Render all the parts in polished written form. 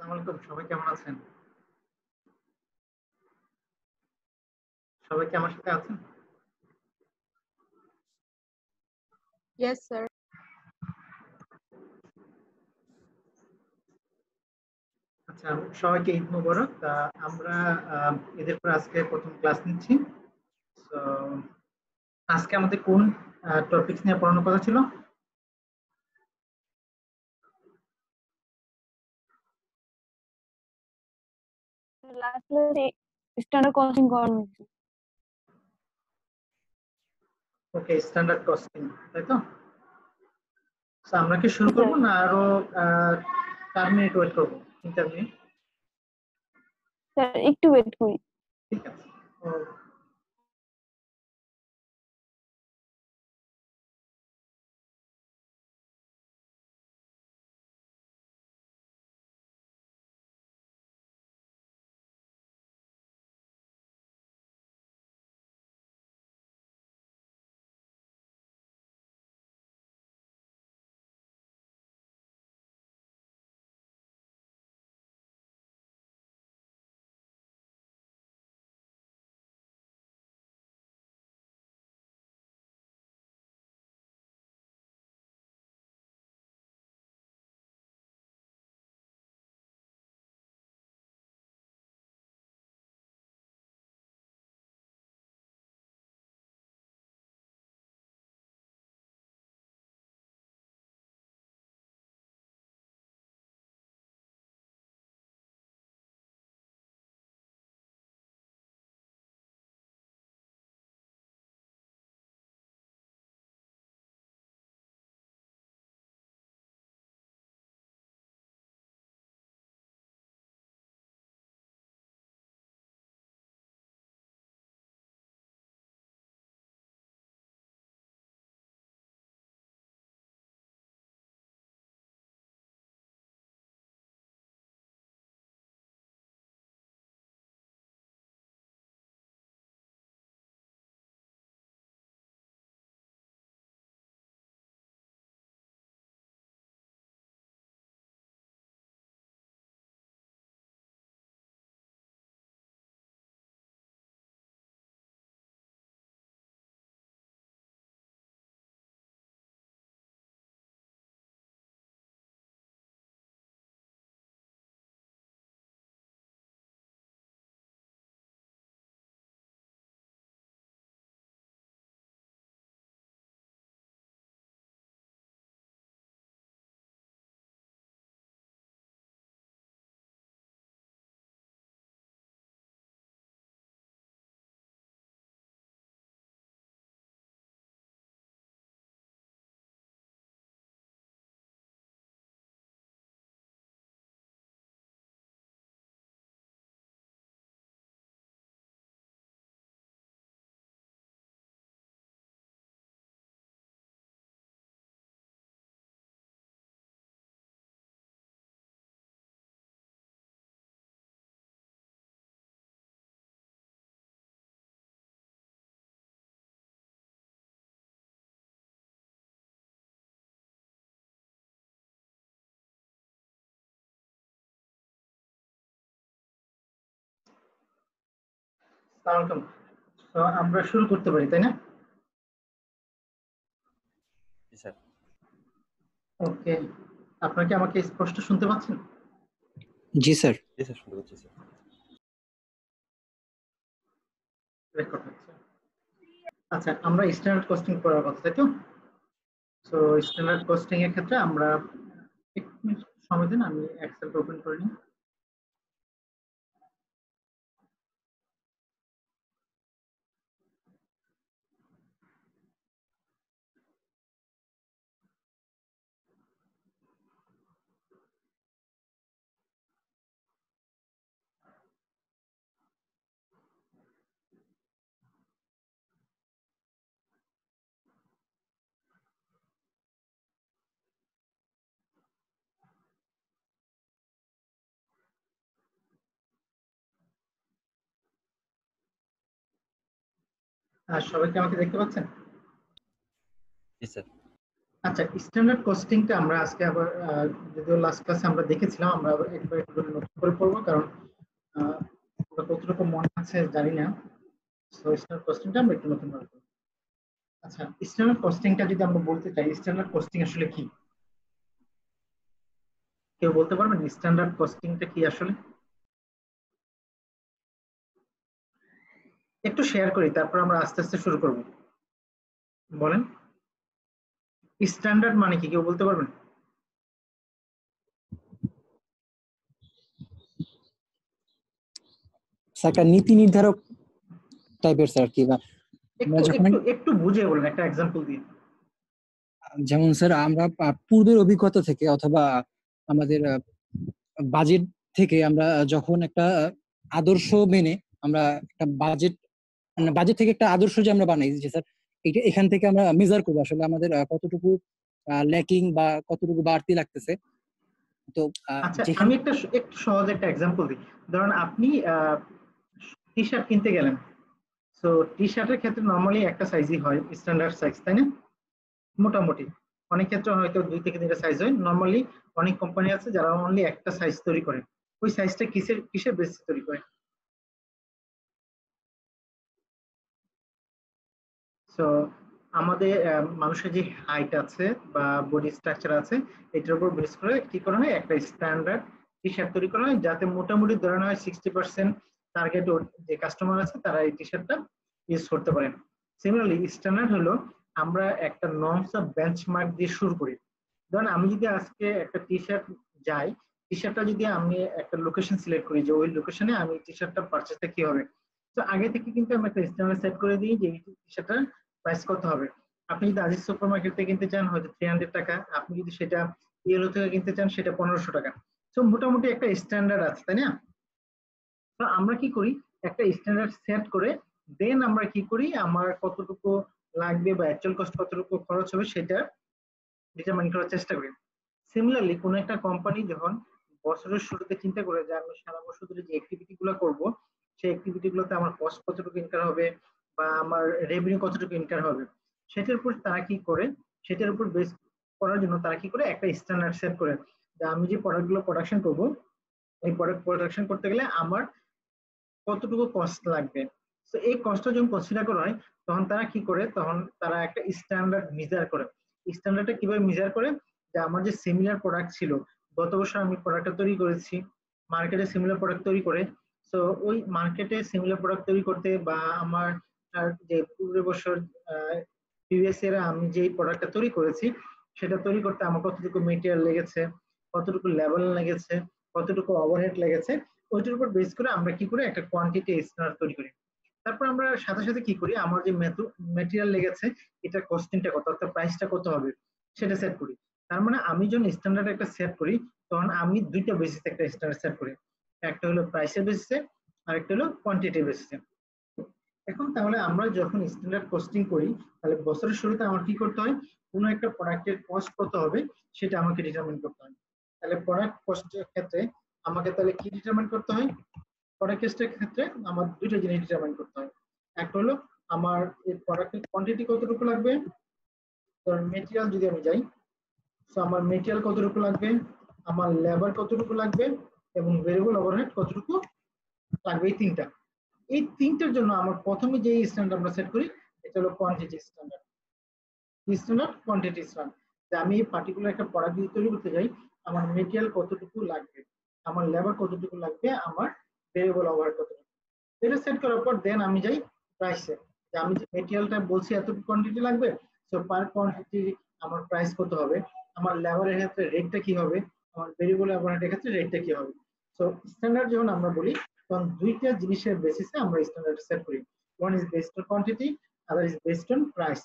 আসসালামু আলাইকুম। সবাই কেমন আছেন? সবাই কি আমার সাথে আছেন? Yes, sir. আচ্ছা, সবাইকে ঈদ মোবারক। আমরা ঈদের পর আজকে প্রথম ক্লাস নিচ্ছি। তো আজকে আমাদের কোন টপিকস নিয়ে পড়ানোর কথা ছিল? Last class standard costing করানো হয়েছে। ওকে, স্ট্যান্ডার্ড কস্টিং, তাই তো? তো আমরা কি শুরু করব না আরো 4 মিনিট ওয়েট করবো? 3-4 মিনিট। স্যার একটু ওয়েট করি। ঠিক আছে। আসসালামু আলাইকুম। তো আমরা শুরু করতে পারি, তাই না? জি স্যার। ওকে, আপনারা কি আমাকে স্পষ্ট শুনতে পাচ্ছেন? জি স্যার। জি স্যার, শুনতে পাচ্ছি স্যার। রেকর্ড হচ্ছে। আচ্ছা, আমরা স্ট্যান্ডার্ড কস্টিং করার কথা, তাই তো? তো স্ট্যান্ডার্ড কস্টিং এর ক্ষেত্রে আমরা একটু সময় দিন, আমি এক্সেলটা ওপেন করে নিই। আর সবাই কি আমাকে দেখতে পাচ্ছেন? জি স্যার। আচ্ছা, স্ট্যান্ডার্ড কস্টিংটা আমরা আজকে আবার যদিও লাস্ট ক্লাসে আমরা দেখেছিলাম, আমরা আবার একবার একটু করে নতুন করে পড়বো, কারণ আহ, আমরা কতটুকু মনে আছে জানি না। সো স্ট্যান্ডার্ড কস্টিংটা আমরা একটু নতুন করে পড়বো। আচ্ছা, স্ট্যান্ডার্ড কস্টিংটা যদি আমরা বলতে চাই, স্ট্যান্ডার্ড কস্টিং আসলে কি? কেউ বলতে পারবেন স্ট্যান্ডার্ড কস্টিংটা কি আসলে? একটু শেয়ার করি, তারপর আমরা আস্তে আস্তে শুরু করব। বলেন, স্ট্যান্ডার্ড মানে কি, কেউ বলতে পারবেন? একটা নীতি নির্ধারক টাইপের স্যার কি, বা আমরা একটু যখন একটু একটু বুঝিয়ে বলেন, একটা এক্সাম্পল দিয়ে। যেমন স্যার আমরা পূর্বের অভিজ্ঞতা থেকে অথবা আমাদের বাজেট থেকে আমরা যখন একটা আদর্শ মেনে আমরা একটা বাজেট, মানে বাজেট থেকে একটা আদর্শ যে আমরা বানাই যে স্যার, এটা এখান থেকে আমরা মেজার করবো আসলে আমাদের কতটুকু ল্যাকিং বা কতটুকু বাড়তি লাগতেছে। তো আচ্ছা, যেখান আমি একটু সহজ একটা এক্সাম্পল দিই। ধরুন আপনি টি শার্ট কিনতে গেলেন। সো টি শার্টের ক্ষেত্রে নর্মালি একটা সাইজই হয়, স্ট্যান্ডার্ড সাইজ, তাই না? মোটামুটি অনেক ক্ষেত্রে হয়তো 2 থেকে 3টা সাইজ হয় নর্মালি। অনেক কোম্পানি আছে যারা অনলি একটা সাইজ তৈরি করে। ওই সাইজটা কিসের কিসের বেসিসে তৈরি করে? সো আমাদের মানুষের যে হাইট আছে বা বডি স্ট্রাকচার আছে, এটার উপর বেস করে কি করা হয়, একটা স্ট্যান্ডার্ড টি শার্ট তৈরি করা হয়, যাতে মোটামুটি ধরে নেওয়া হয় 60% টার্গেট যে কাস্টমার আছে তারা এই টি শার্টটা ইউজ করতে পারেন। সিমিলারলি স্ট্যান্ডার্ড হলো আমরা একটা নর্মস অফ বেঞ্চমার্ক দিয়ে শুরু করি। ধরেন আমি যদি আজকে একটা টি শার্ট যাই, টি শার্টটা যদি আমি একটা লোকেশন সিলেক্ট করি যে ওই লোকেশনে আমি টি শার্টটা পারচেসটা কি হবে, তো আগে থেকে কিন্তু আমি একটা স্ট্যান্ডার্ড সেট করে দিই যে এই টি শার্টটার প্রাইস কত হবে। আপনি যদি আজিজ সুপার মার্কেট থেকে কিনতে চান হয়তো 300 টাকা, আপনি যদি সেটা ইয়েলো থেকে কিনতে চান সেটা 1500 টাকা। তো মোটামুটি একটা স্ট্যান্ডার্ড আছে, তাই না? তো আমরা কি করি, একটা স্ট্যান্ডার্ড সেট করে দেন আমরা কি করি, আমার কতটুকু লাগবে বা অ্যাকচুয়াল কস্ট কতটুকু খরচ হবে সেটা ডিটারমাইন করার চেষ্টা করি। সিমিলারলি কোন একটা কোম্পানি যখন বছরের শুরুতে চিন্তা করে যে আমি সারা বছর ধরে যে অ্যাক্টিভিটি গুলো করবো, সেই অ্যাক্টিভিটি গুলোতে আমার কস্ট কতটুকু ইনকার হবে বা আমার রেভিনিউ কতটুকু ইনকার হবে, সেটার উপর তারা কি করে, সেটার উপর বেস করার জন্য তারা কি করে একটা স্ট্যান্ডার্ড সেট করে যে আমি যে প্রোডাক্ট গুলো প্রোডাকশন করবো, এই প্রোডাক্ট প্রোডাকশন করতে গেলে আমার কতটুকু কস্ট লাগবে। তো এই কস্টটা যখন কনসিডার করা হয় তখন তারা কি করে, তখন তারা একটা স্ট্যান্ডার্ড মেজার করে। স্ট্যান্ডার্ডটা কিভাবে মেজার করে, যে আমার যে সিমিলার প্রোডাক্ট ছিল, গত বছর আমি প্রোডাক্টটা তৈরি করেছি, মার্কেটে সিমিলার প্রোডাক্ট তৈরি করে, তো ওই মার্কেটে সিমিলার প্রোডাক্ট তৈরি করতে বা আমার যে পূর্বের বছর প্রিভিয়াস ইয়ারে আমি যে প্রোডাক্টটা তৈরি করেছি সেটা তৈরি করতে আমার কতটুকু মেটেরিয়াল লেগেছে, কতটুকু লেভেল লেগেছে, কতটুকু ওভারহেড লেগেছে, ওইটার উপর বেস করে আমরা কি করি, একটা কোয়ান্টিটি স্ট্যান্ডার্ড তৈরি করি। তারপর আমরা সাথে সাথে কি করি, আমার যে মেটেরিয়াল লেগেছে এটা কস্টিংটা কত, অর্থাৎ প্রাইসটা কত হবে সেটা সেট করি। তার মানে আমি যখন স্ট্যান্ডার্ড একটা সেট করি তখন আমি দুইটা বেসিসে একটা স্ট্যান্ডার্ড সেট করি, একটা হলো প্রাইসের বেসিসে আর একটা হলো কোয়ান্টিটির বেসিসে। এখন তাহলে আমরা যখন স্ট্যান্ডার্ড কস্টিং করি, তাহলে বছরের শুরুতে আমার কি করতে হয়, কোনো একটা প্রোডাক্টের কস্ট কত হবে সেটা আমাকে ডিটারমিন করতে হয়। তাহলে প্রোডাক্ট কস্টের ক্ষেত্রে আমাকে তাহলে কি ডিটারমিন করতে হয়, প্রোডাক্ট কস্টের ক্ষেত্রে আমার দুইটা জিনিস ডিটারমাইন করতে হয়। একটা হলো আমার এই প্রোডাক্টের কোয়ান্টিটি কতটুকু লাগবে, ধরুন মেটেরিয়াল যদি আমি যাই, তো আমার মেটেরিয়াল কতটুকু লাগবে, আমার লেবার কতটুকু লাগবে এবং ভেরিয়েবল ওভারহেড কতটুকু লাগবে, এই তিনটা। এই তিনটার জন্য আমার প্রথমে যে স্ট্যান্ডার্ড আমরা সেট করি এটা হলো quantity standard. Standard quantity standard, যে আমি পার্টিকুলার একটা প্রোডাক্ট যদি তৈরি করতে যাই, আমার মেটেরিয়াল কতটুকু লাগবে, আমার লেবার কতটুকু লাগবে, আমার ভেরিয়েবল ওভারহেড কতটুকু, এটা সেট করার পর দেন আমি যাই প্রাইসে, যে আমি যে মেটেরিয়ালটা বলছি এতটুকু কোয়ান্টিটি লাগবে, সো পার কোয়ান্টিটি আমার প্রাইস কত হবে, আমার লেবারের ক্ষেত্রে রেটটা কি হবে, আমার ভেরিয়েবল ওভারহেডের ক্ষেত্রে রেটটা কি হবে। সো স্ট্যান্ডার্ড যখন আমরা বলি তখন দুইটা জিনিসের বেসিসে আমরা স্ট্যান্ডার্ড সেট করি, one is based on quantity, other is based on price.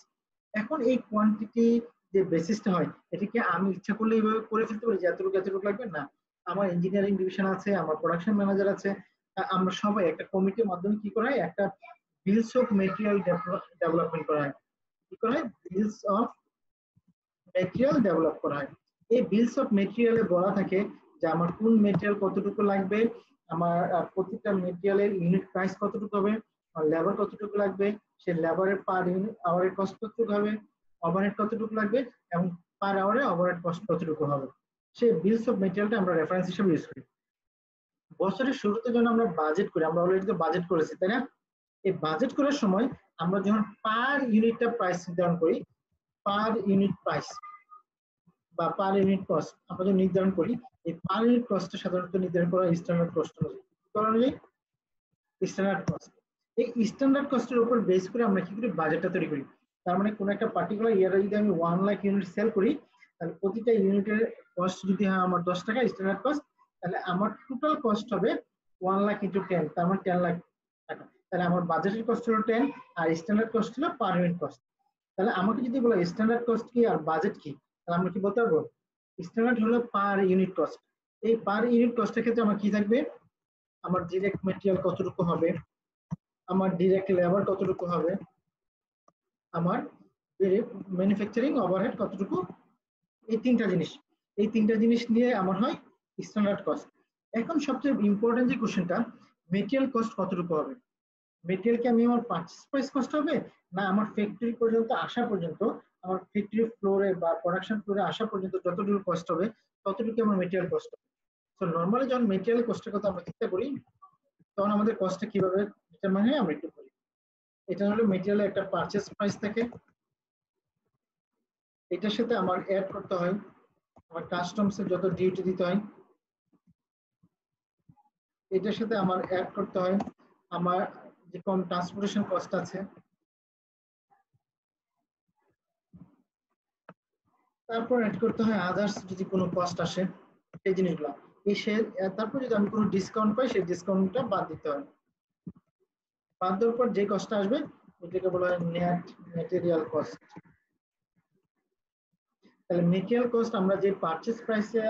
এখন এই কোয়ান্টিটি যে বেসিসটা হয় এটাকে আমি ইচ্ছা করলে এইভাবে করে ফেলতে পারি যে এতটুকু এতটুকু লাগবে না, আমার ইঞ্জিনিয়ারিং ডিভিশন আছে, আমার প্রোডাকশন ম্যানেজার আছে, আমরা সবাই একটা কমিটির মাধ্যমে কি করা হয়, একটা বিলস অফ মেটেরিয়াল ডেভেলপমেন্ট করা হয়, কি করা হয়, বিলস অফ মেটেরিয়াল ডেভেলপ করা হয়। এই বিলস অফ মেটেরিয়ালে বলা থাকে যে আমার কোন মেটেরিয়াল কতটুকু লাগবে, আমার প্রতিটা মেটেরিয়ালের ইউনিট প্রাইস কতটুকু হবে, আমার লেবার কতটুকু লাগবে, সে লেবারের পার ইউনিট আওয়ারের কস্ট কতটুকু হবে, ওভারহেড কতটুকু লাগবে এবং পার আওয়ারে ওভারহেড কস্ট কতটুকু হবে, সেই বিলস অফ মেটেরিয়ালটা আমরা রেফারেন্স হিসেবে ইউজ করি। বছরের শুরুতে যখন আমরা বাজেট করি, আমরা অলরেডি তো বাজেট করেছি তাই না, এই বাজেট করার সময় আমরা যখন পার ইউনিটটা প্রাইস নির্ধারণ করি, পার ইউনিট প্রাইস বা পার ইউনিট কস্ট আমরা যখন নির্ধারণ করি, এই পার ইউনিট কস্টটা সাধারণত নির্ধারণ করা স্ট্যান্ডার্ড কস্ট অনুযায়ী, স্ট্যান্ডার্ড কস্ট। এই স্ট্যান্ডার্ড কস্টের উপর বেস করে আমরা কি করি, বাজেটটা তৈরি করি। তার মানে কোনো একটা পার্টিকুলার ইয়ারে যদি আমি 1 লাখ ইউনিট সেল করি, তাহলে প্রতিটা ইউনিটের কস্ট যদি হয় আমার 10 টাকা স্ট্যান্ডার্ড কস্ট, তাহলে আমার টোটাল কস্ট হবে 1 লাখ ইন্টু 10, তার মানে 10 লাখ টাকা। তাহলে আমার বাজেটের কস্ট হলো 10 আর স্ট্যান্ডার্ড কস্ট হলো পার ইউনিট কস্ট। তাহলে আমাকে যদি বলো স্ট্যান্ডার্ড কস্ট কি আর বাজেট কি, তাহলে আমরা কি বলতে পারবো, স্ট্যান্ডার্ড হলো পার ইউনিট কস্ট। এই পার ইউনিট কস্টের ক্ষেত্রে আমার কি থাকবে, আমার ডিরেক্ট ম্যাটেরিয়াল কতটুকু হবে, আমার ডিরেক্ট লেবার কতটুকু হবে, আমার ম্যানুফ্যাকচারিং ওভারহেড কতটুকু, এই তিনটা জিনিস নিয়ে আমার হয় স্ট্যান্ডার্ড কস্ট। এখন সবচেয়ে ইম্পর্টেন্ট যে কোশ্চেনটা, মেটেরিয়াল কস্ট কতটুকু হবে, মেটেরিয়াল কি আমি আমার পারচেজ প্রাইস কস্ট হবে, না আমার ফ্যাক্টরি পর্যন্ত আসা পর্যন্ত, আমার ফ্যাক্টরি ফ্লোরে বা প্রোডাকশন ফ্লোরে আসা পর্যন্ত যতটুকু কস্ট হবে ততটুকু আমার মেটেরিয়াল কস্ট হবে। তো নরমালি যখন মেটেরিয়াল কস্টের কথা আমরা চিন্তা করি, তখন আমাদের কস্টটা কিভাবে ডিটারমাইন হয় আমরা একটু বলি। এটা হলো মেটেরিয়ালের একটা পারচেজ প্রাইস থাকে, এটার সাথে আমার অ্যাড করতে হয় আমার কাস্টমস এর যত ডিউটি দিতে হয়, এটার সাথে আমার অ্যাড করতে হয় আমার যে কম ট্রান্সপোর্টেশন কস্ট আছে, তারপর অ্যাড করতে হয় আদার্স যদি কোনো কস্ট আসে সেই জিনিসগুলো, এই তারপর যদি আমি কোনো ডিসকাউন্ট পাই সেই ডিসকাউন্টটা বাদ দিতে হয়। বাদ দেওয়ার পর যে কস্টটা আসবে ওইটাকে বলা হয় নেট ম্যাটেরিয়াল কস্ট। তাহলে মেটেরিয়াল কস্ট আমরা যে পারচেজ প্রাইসে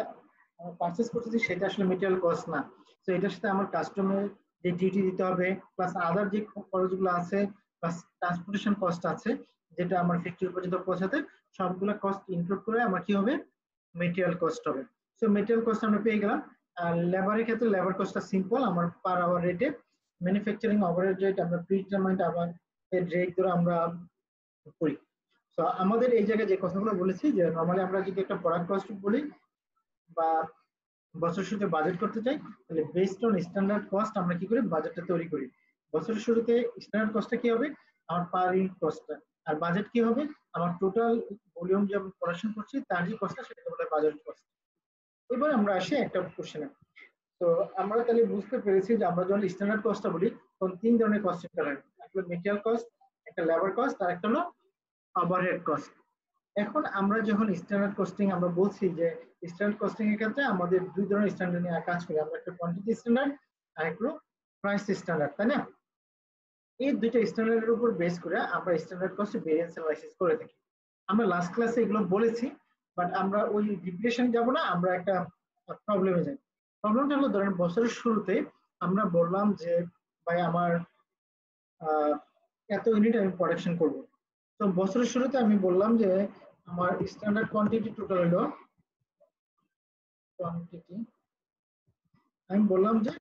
পারচেজ করতেছি সেটা আসলে মেটেরিয়াল কস্ট না। তো এটার সাথে আমার কাস্টমার যে ডিউটি দিতে হবে প্লাস আদার যে খরচগুলো আছে প্লাস ট্রান্সপোর্টেশন কস্ট আছে যেটা আমার ফ্যাক্টরি পর্যন্ত পৌঁছাতে, সবগুলো কস্ট ইনক্লুড করে আমার কি হবে, মেটেরিয়াল কস্ট হবে। সো মেটেরিয়াল কস্ট আমরা পেয়ে গেলাম। আর লেবারের ক্ষেত্রে লেবার কস্টটা সিম্পল, আমার পার আওয়ার রেটে ম্যানুফ্যাকচারিং ওভারহেড রেট আমরা প্রিডিটারমাইন্ড আবার রেট ধরে আমরা করি। তো আমাদের এই জায়গায় যে কথাগুলো বলেছি যে নরমালি আমরা যদি একটা প্রোডাক্ট কস্ট বলি বা বছর শুরুতে বাজেট করতে চাই, তাহলে বেসড অন স্ট্যান্ডার্ড কস্ট আমরা কি করি, বাজেটটা তৈরি করি। বছরের শুরুতে স্ট্যান্ডার্ড কস্টটা কি হবে, আমার পার ইউনিট কস্টটা, আর বাজেট কি হবে, আমার টোটাল ভলিউম যে আমি প্রোডাকশন করছি তার যে কস্টটা সেটাকে বলা হয় বাজেট কস্ট। এবার আমরা আসি একটা কোশ্চেনে। তো আমরা তাহলে বুঝতে পেরেছি যে আমরা যখন স্ট্যান্ডার্ড কস্টটা বলি তখন তিন ধরনের কস্ট ইনকার হয়, একটা মেটেরিয়াল কস্ট, একটা লেবার কস্ট, আর একটা হলো ওভারহেড কস্ট। এখন আমরা যখন স্ট্যান্ডার্ড কস্টিং আমরা বলছি যে স্ট্যান্ডার্ড কস্টিং এর ক্ষেত্রে আমাদের দুই ধরনের স্ট্যান্ডার্ড নিয়ে কাজ করি, আমরা একটা কোয়ান্টিটি স্ট্যান্ডার্ড আর একটা প্রাইস স্ট্যান্ডার্ড, তাই না? এই দুইটা স্ট্যান্ডার্ডের উপর বেস করে আমরা স্ট্যান্ডার্ড কস্ট ভেরিয়েন্স অ্যানালাইসিস করে থাকি। আমরা লাস্ট ক্লাসে এগুলো বলেছি, বাট আমরা ওই রিপিটেশন যাব না, আমরা একটা প্রবলেমে যাই। প্রবলেমটা হলো ধরেন বছরের শুরুতে আমরা বললাম যে ভাই আমার এত ইউনিট আমি প্রোডাকশন করব। তো বছরের শুরুতে আমি বললাম যে আমার স্ট্যান্ডার্ড কোয়ান্টিটি টোটাল হলো কোয়ান্টিটি, আমি বললাম যে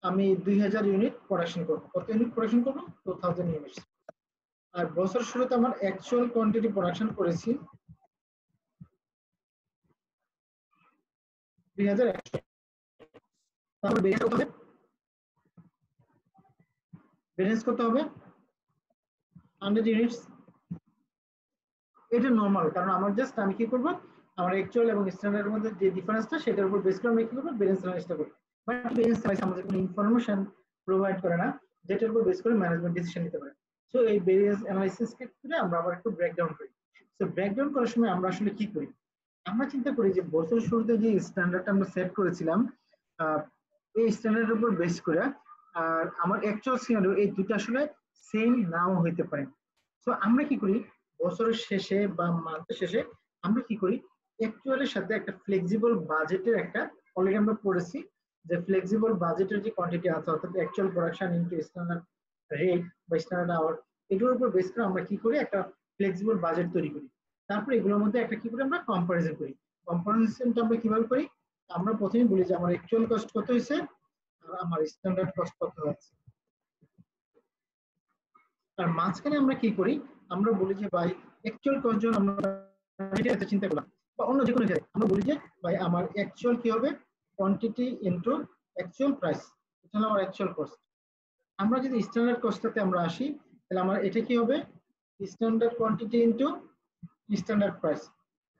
আমি 2000 ইউনিট প্রোডাকশন করব। কত ইউনিট প্রোডাকশন করব, 2000 ইউনিট। আর বছর শুরুতে আমার অ্যাকচুয়াল কোয়ান্টিটি প্রোডাকশন করেছি 2100। তারপর ভেরিয়েন্স করতে হবে 100 ইউনিটস। এটা নরমাল, কারণ আমার জাস্ট আমি কি করব, আমার অ্যাকচুয়াল এবং স্ট্যান্ডার্ডের মধ্যে যে ডিফারেন্সটা সেটার উপর বেস করে আমি কি করব, ভেরিয়েন্স অ্যানালাইসিসটা করব। বাট ভেরিয়েন্স অ্যানালাইসিস আমাদের কোনো ইনফরমেশন প্রোভাইড করে না যেটার উপর বেস করে ম্যানেজমেন্ট ডিসিশন নিতে পারে। সো এই ভেরিয়েন্স অ্যানালাইসিস ক্ষেত্রে আমরা আবার একটু ব্রেকডাউন করি। সো ব্রেকডাউন করার সময় আমরা আসলে কি করি, আমরা চিন্তা করি যে বছর শুরুতে যে স্ট্যান্ডার্ডটা আমরা সেট করেছিলাম এই স্ট্যান্ডার্ডের উপর বেস করে আর আমার অ্যাকচুয়াল সিনারিও, এই দুটো আসলে সেম নাও হইতে পারে। সো আমরা কি করি, বছরের শেষে বা মান্থের শেষে আমরা কি করি, অ্যাকচুয়ালের সাথে একটা ফ্লেক্সিবল বাজেটের একটা অলরেডি আমরা পড়েছি যে ফ্লেক্সিবল বাজেটের যে কোয়ান্টিটি আছে অর্থাৎ actual production into standard rate বা স্ট্যান্ডার্ড আওয়ার, এগুলোর উপর বেস করে আমরা কি করি, একটা ফ্লেক্সিবল বাজেট তৈরি করি। তারপর এগুলোর মধ্যে একটা কি করি, আমরা কম্পারিজন করি। কম্পারিজনটা আমরা কিভাবে করি, আমরা প্রথমে বলি যে আমার অ্যাকচুয়াল কস্ট কত হয়েছে আর আমার স্ট্যান্ডার্ড কস্ট কত হয়েছে। আর মাঝখানে আমরা কি করি, আমরা বলি যে ভাই অ্যাকচুয়াল কস্ট যখন আমরা চিন্তা করলাম বা অন্য যে কোনো ক্ষেত্রে আমরা বলি যে ভাই আমার অ্যাকচুয়াল কি হবে, কোয়ান্টিটি ইনটু অ্যাকচুয়াল প্রাইস, এটা হলো আমার অ্যাকচুয়াল কস্ট। আমরা যদি স্ট্যান্ডার্ড কস্টটাতে আমরা আসি, তাহলে আমার এটা কি হবে, standard quantity into standard price.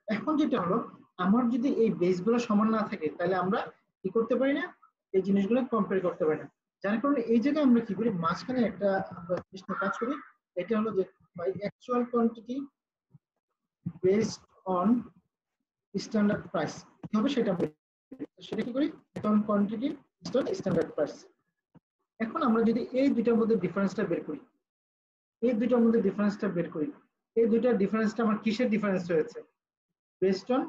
এখন যেটা হলো, আমার যদি এই বেসগুলো সমান না থাকে তাহলে আমরা কি করতে পারি না, এই জিনিসগুলো কম্পেয়ার করতে পারি না। যার কারণে এই জায়গায় আমরা কি করি, মাঝখানে একটা আমরা জিনিস নিয়ে কাজ করি, এটা হলো যে by actual quantity based on standard price কি হবে সেটা বলি। সেটা কি করি, অ্যাকচুয়াল কোয়ান্টিটি স্ট্যান্ডার্ড প্রাইস। এখন আমরা যদি এই দুইটার মধ্যে ডিফারেন্সটা বের করি, এই দুইটার মধ্যে ডিফারেন্সটা বের করি, এই দুইটার ডিফারেন্সটা আমার কিসের ডিফারেন্স হয়েছে, বেসড অন,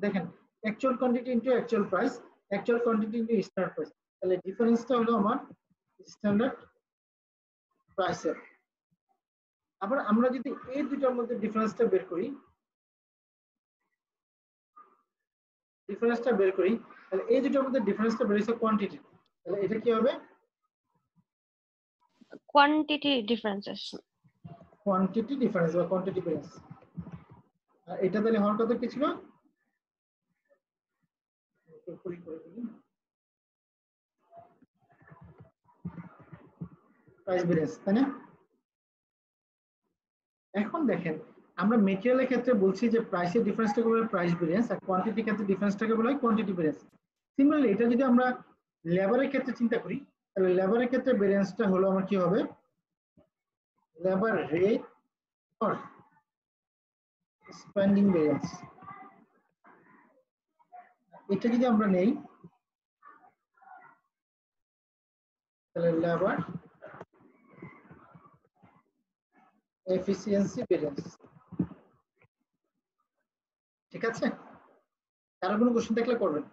দেখেন actual quantity into actual price, actual quantity into standard price, তাহলে ডিফারেন্সটা হলো আমার স্ট্যান্ডার্ড প্রাইসের। আবার আমরা যদি এই দুইটার মধ্যে ডিফারেন্সটা বের করি, তাহলে এই দুইটার মধ্যে ডিফারেন্সটা বের হচ্ছে কোয়ান্টিটি, তাহলে এটা কি হবে, কোয়ান্টিটি ডিফারেন্সেস। কোয়ান্টিটি ডিফারেন্স বা কোয়ান্টিটি ভ্যারিয়েন্স। আর এটা তাহলে হওয়ার কথা কি ছিল, প্রাইস ভ্যারিয়েন্স, তাই না? এখন দেখেন আমরা মেটেরিয়ালের ক্ষেত্রে বলছি যে প্রাইসের ডিফারেন্সটাকে বলা হয় প্রাইস ভ্যারিয়েন্স, আর কোয়ান্টিটির ক্ষেত্রে ডিফারেন্সটাকে বলা হয় কোয়ান্টিটি ভ্যারিয়েন্স। সিমিলারলি এটা যদি আমরা লেবারের ক্ষেত্রে চিন্তা করি, তাহলে লেবারের ক্ষেত্রে ভ্যারিয়েন্সটা হলো আমার কি হবে, labour rate or spending variance. এটা যদি আমরা নেই, তাহলে লেবার এফিসিয়েন্সি ভ্যারিয়েন্স। ঠিক আছে, কারো কোনো কোশ্চেন থাকলে করবেন।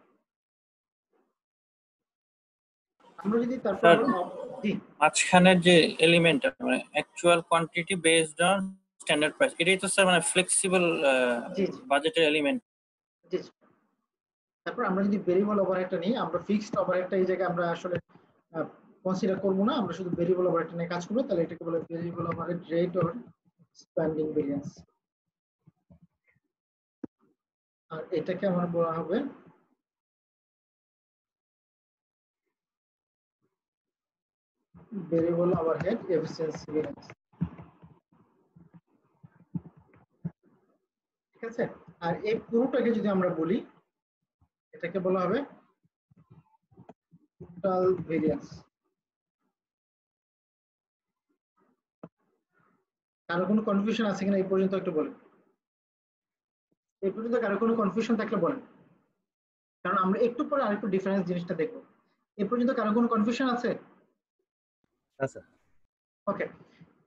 আমরা যদি তারপর জি মাঝখানের যে এলিমেন্ট মানে actual quantity based on standard price, এটাই তো স্যার মানে ফ্লেক্সিবল জি বাজেটের এলিমেন্ট। জি। তারপর আমরা যদি ভেরিয়েবল ওভারহেডটা নিই, আমরা ফিক্সড ওভারহেডটা এই জায়গায় আমরা আসলে কনসিডার করব না, আমরা শুধু ভেরিয়েবল ওভারহেড নিয়ে কাজ করব, তাহলে এটাকে বলে variable overhead rate or spending variance. আর এটাকে আমার বলা হবে ভেরিয়েবল ওভারহেড এফিসিয়েন্সি ভ্যারিয়েন্স। ঠিক আছে, আর এই পুরোটাকে যদি আমরা বলি, এটাকে বলা হবে টোটাল ভ্যারিয়েন্স। কারো কোনো কনফিউশন আছে কিনা এই পর্যন্ত একটু বলেন, এই পর্যন্ত কারো কোনো কনফিউশন থাকলে বলেন, কারণ আমরা একটু পরে আরেকটু ডিফারেন্স জিনিসটা দেখবো। এই পর্যন্ত কারো কোনো কনফিউশন আছে? আচ্ছা ওকে,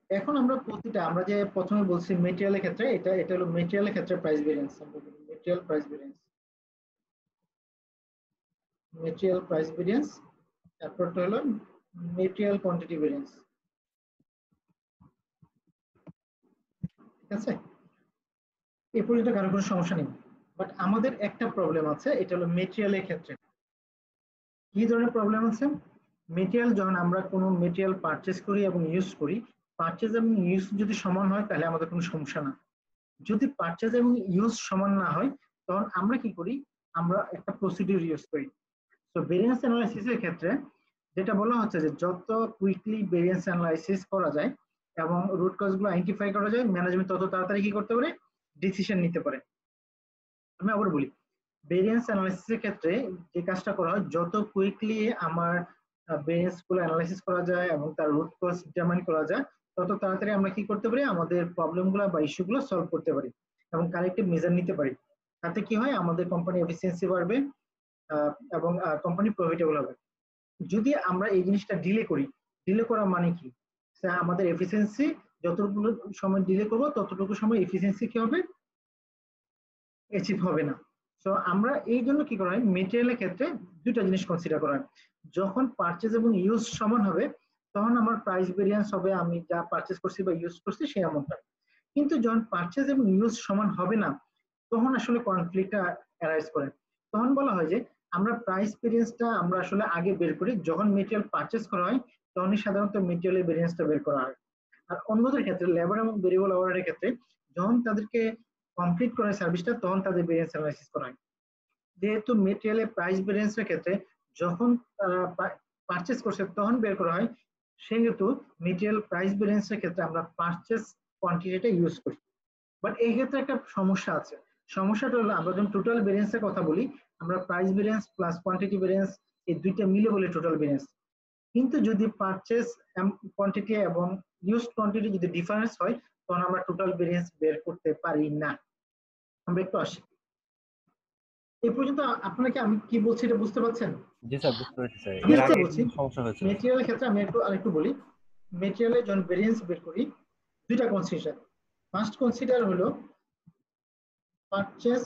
এখন আমরা প্রতিটা, আমরা যে প্রথমে বলছি মেটেরিয়ালের ক্ষেত্রে, এটা হলো মেটেরিয়ালের ক্ষেত্রে প্রাইস ভেরিয়েন্স। আমরা বলি material price variance, material price variance. তারপরটা হলো মেটেরিয়াল কোয়ান্টিটি ভেরিয়েন্স। ঠিক আছে, এই পর্যন্ত কারো কোনো সমস্যা নেই, বাট আমাদের একটা প্রবলেম আছে, এটা হলো মেটেরিয়ালের ক্ষেত্রে। কি ধরনের প্রবলেম আছে, মেটেরিয়াল যখন আমরা কোনো মেটেরিয়াল পারচেজ করি এবং ইউজ করি, পারচেজ এবং ইউজ যদি সমান হয় তাহলে আমাদের কোনো সমস্যা না। যদি পারচেজ এবং ইউজ সমান না হয়, তখন আমরা কি করি, আমরা একটা প্রসিডিউর ইউজ করি। তো ভেরিয়েন্স অ্যানালাইসিসের ক্ষেত্রে যেটা বলা হচ্ছে যে যত কুইকলি ভেরিয়েন্স অ্যানালাইসিস করা যায় এবং রুট কজ গুলো আইডেন্টিফাই করা যায়, ম্যানেজমেন্ট তত তাড়াতাড়ি কি করতে পারে, ডিসিশন নিতে পারে। আমি আবার বলি, ভেরিয়েন্স অ্যানালাইসিসের ক্ষেত্রে যে কাজটা করা হয়, যত কুইকলি আমার ভেরিয়েন্স গুলো অ্যানালাইসিস করা যায় এবং তার রুট কজ ডিটারমাইন করা যায়, তত তাড়াতাড়ি আমরা কি করতে পারি, আমাদের প্রবলেম গুলো বা ইস্যু গুলো সলভ করতে পারি এবং কারেক্টিভ মেজার নিতে পারি। তাতে কি হয়, আমাদের কোম্পানি এফিসিয়েন্সি বাড়বে এবং কোম্পানি প্রফিটেবল হবে। যদি আমরা এই জিনিসটা ডিলে করি, ডিলে করা মানে কি, আমাদের এফিসিয়েন্সি যতটুকু সময় ডিলে করবো ততটুকু সময় এফিসিয়েন্সি কি হবে, অ্যাচিভ হবে না। সো আমরা এই জন্য কি করা হয়, মেটেরিয়ালের ক্ষেত্রে দুইটা জিনিস কনসিডার করা হয়। যখন পারচেজ এবং ইউজ সমান হবে, তখন আমার প্রাইস ভেরিয়েন্স হবে আমি যা পারচেজ করছি বা ইউজ করছি সেই অ্যামাউন্টটা। কিন্তু যখন পারচেজ এবং ইউজ সমান হবে না, তখন আসলে কনফ্লিক্টটা অ্যারাইজ করে। তখন বলা হয় যে আমরা প্রাইস ভেরিয়েন্সটা আমরা আসলে আগে বের করি, যখন মেটেরিয়াল পারচেজ করা হয় তখনই সাধারণত মেটেরিয়ালের ভেরিয়েন্সটা বের করা হয়। আর অন্যদের ক্ষেত্রে লেবার এবং ভেরিয়েবল ওভারহেডের ক্ষেত্রে যখন তাদেরকে কমপ্লিট করে সার্ভিসটা তখন তাদের ভেরিয়েন্স অ্যানালাইসিস করা হয়। যেহেতু মেটেরিয়ালের প্রাইস ভেরিয়েন্সের ক্ষেত্রে যখন তারা পারচেজ করছে তখন বের করা হয়, সেহেতু মেটেরিয়াল প্রাইস ভেরিয়েন্সের ক্ষেত্রে আমরা পারচেজ কোয়ান্টিটিটা ইউজ করি। বাট এই ক্ষেত্রে একটা সমস্যা আছে। সমস্যাটা হলো আমরা যখন টোটাল ভেরিয়েন্সের কথা বলি, আমরা price variance plus quantity variance এই দুইটা মিলে বলি টোটাল ভেরিয়েন্স। কিন্তু যদি পারচেজ কোয়ান্টিটি এবং ইউজড কোয়ান্টিটি যদি ডিফারেন্স হয়, তখন আমরা টোটাল ভেরিয়েন্স বের করতে পারি না। আমরা একটু আসি। এই পর্যন্ত আপনারা কি আমি কি বলছি এটা বুঝতে পারছেন? জি স্যার, বুঝতে পেরেছি স্যার। এর বুঝতে আগে বলছি। একটু সমস্যা হয়েছিল। মেটেরিয়ালের ক্ষেত্রে আমি আরেকটু বলি। মেটেরিয়ালে যখন ভেরিয়েন্স বের করি দুইটা কনসিডার। ফার্স্ট কনসিডার হলো purchase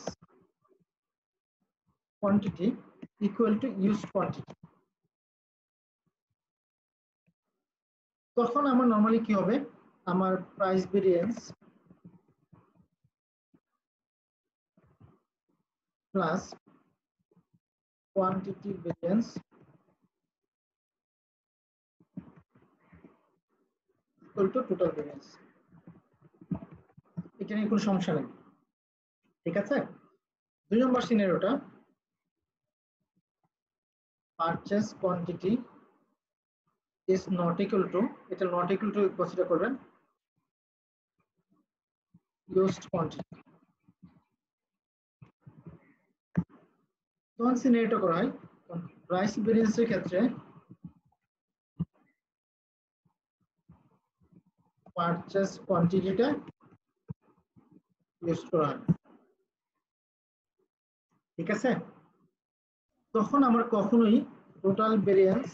quantity equal to used quantity. তখন আমার নরমালি কি হবে, আমার price variance plus quantity variance equal to total variance. এটা নিয়ে কোনো সমস্যা নেই, ঠিক আছে। 2 নম্বর সিনারিওটা purchase quantity is not equal to, এটা not equal to কনসিডার করবেন used quantity। তখন সিনারিওটা করা হয় প্রাইস ভেরিয়েন্সের ক্ষেত্রে পারচেজ কোয়ান্টিটিটা ইউজ করা হয়, ঠিক আছে। তখন আমার কখনোই total variance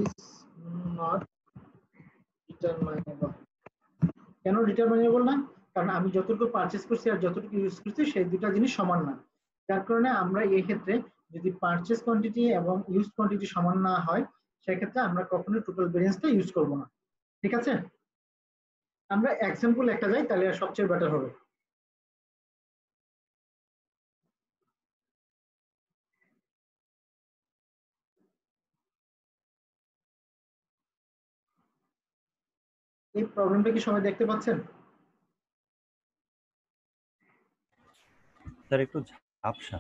is not determinable। কেন ডিটারমাইনেবল না? কারণ আমি যতটুকু পারচেজ করছি আর যতটুকু ইউজ করছি সেই দুটো জিনিস সমান না। যার কারণে আমরা এই ক্ষেত্রে যদি পারচেজ কোয়ান্টিটি এবং ইউজ কোয়ান্টিটি সমান না হয়, সেক্ষেত্রে আমরা কখনোই টোটাল ভেরিয়েন্সটা ইউজ করব না, ঠিক আছে। আমরা এক্সাম্পল একটা যাই, তাহলে সবচেয়ে বেটার হবে। এই প্রবলেমটা কি সবাই দেখতে পাচ্ছেন? স্যার একটু ঝাপসা।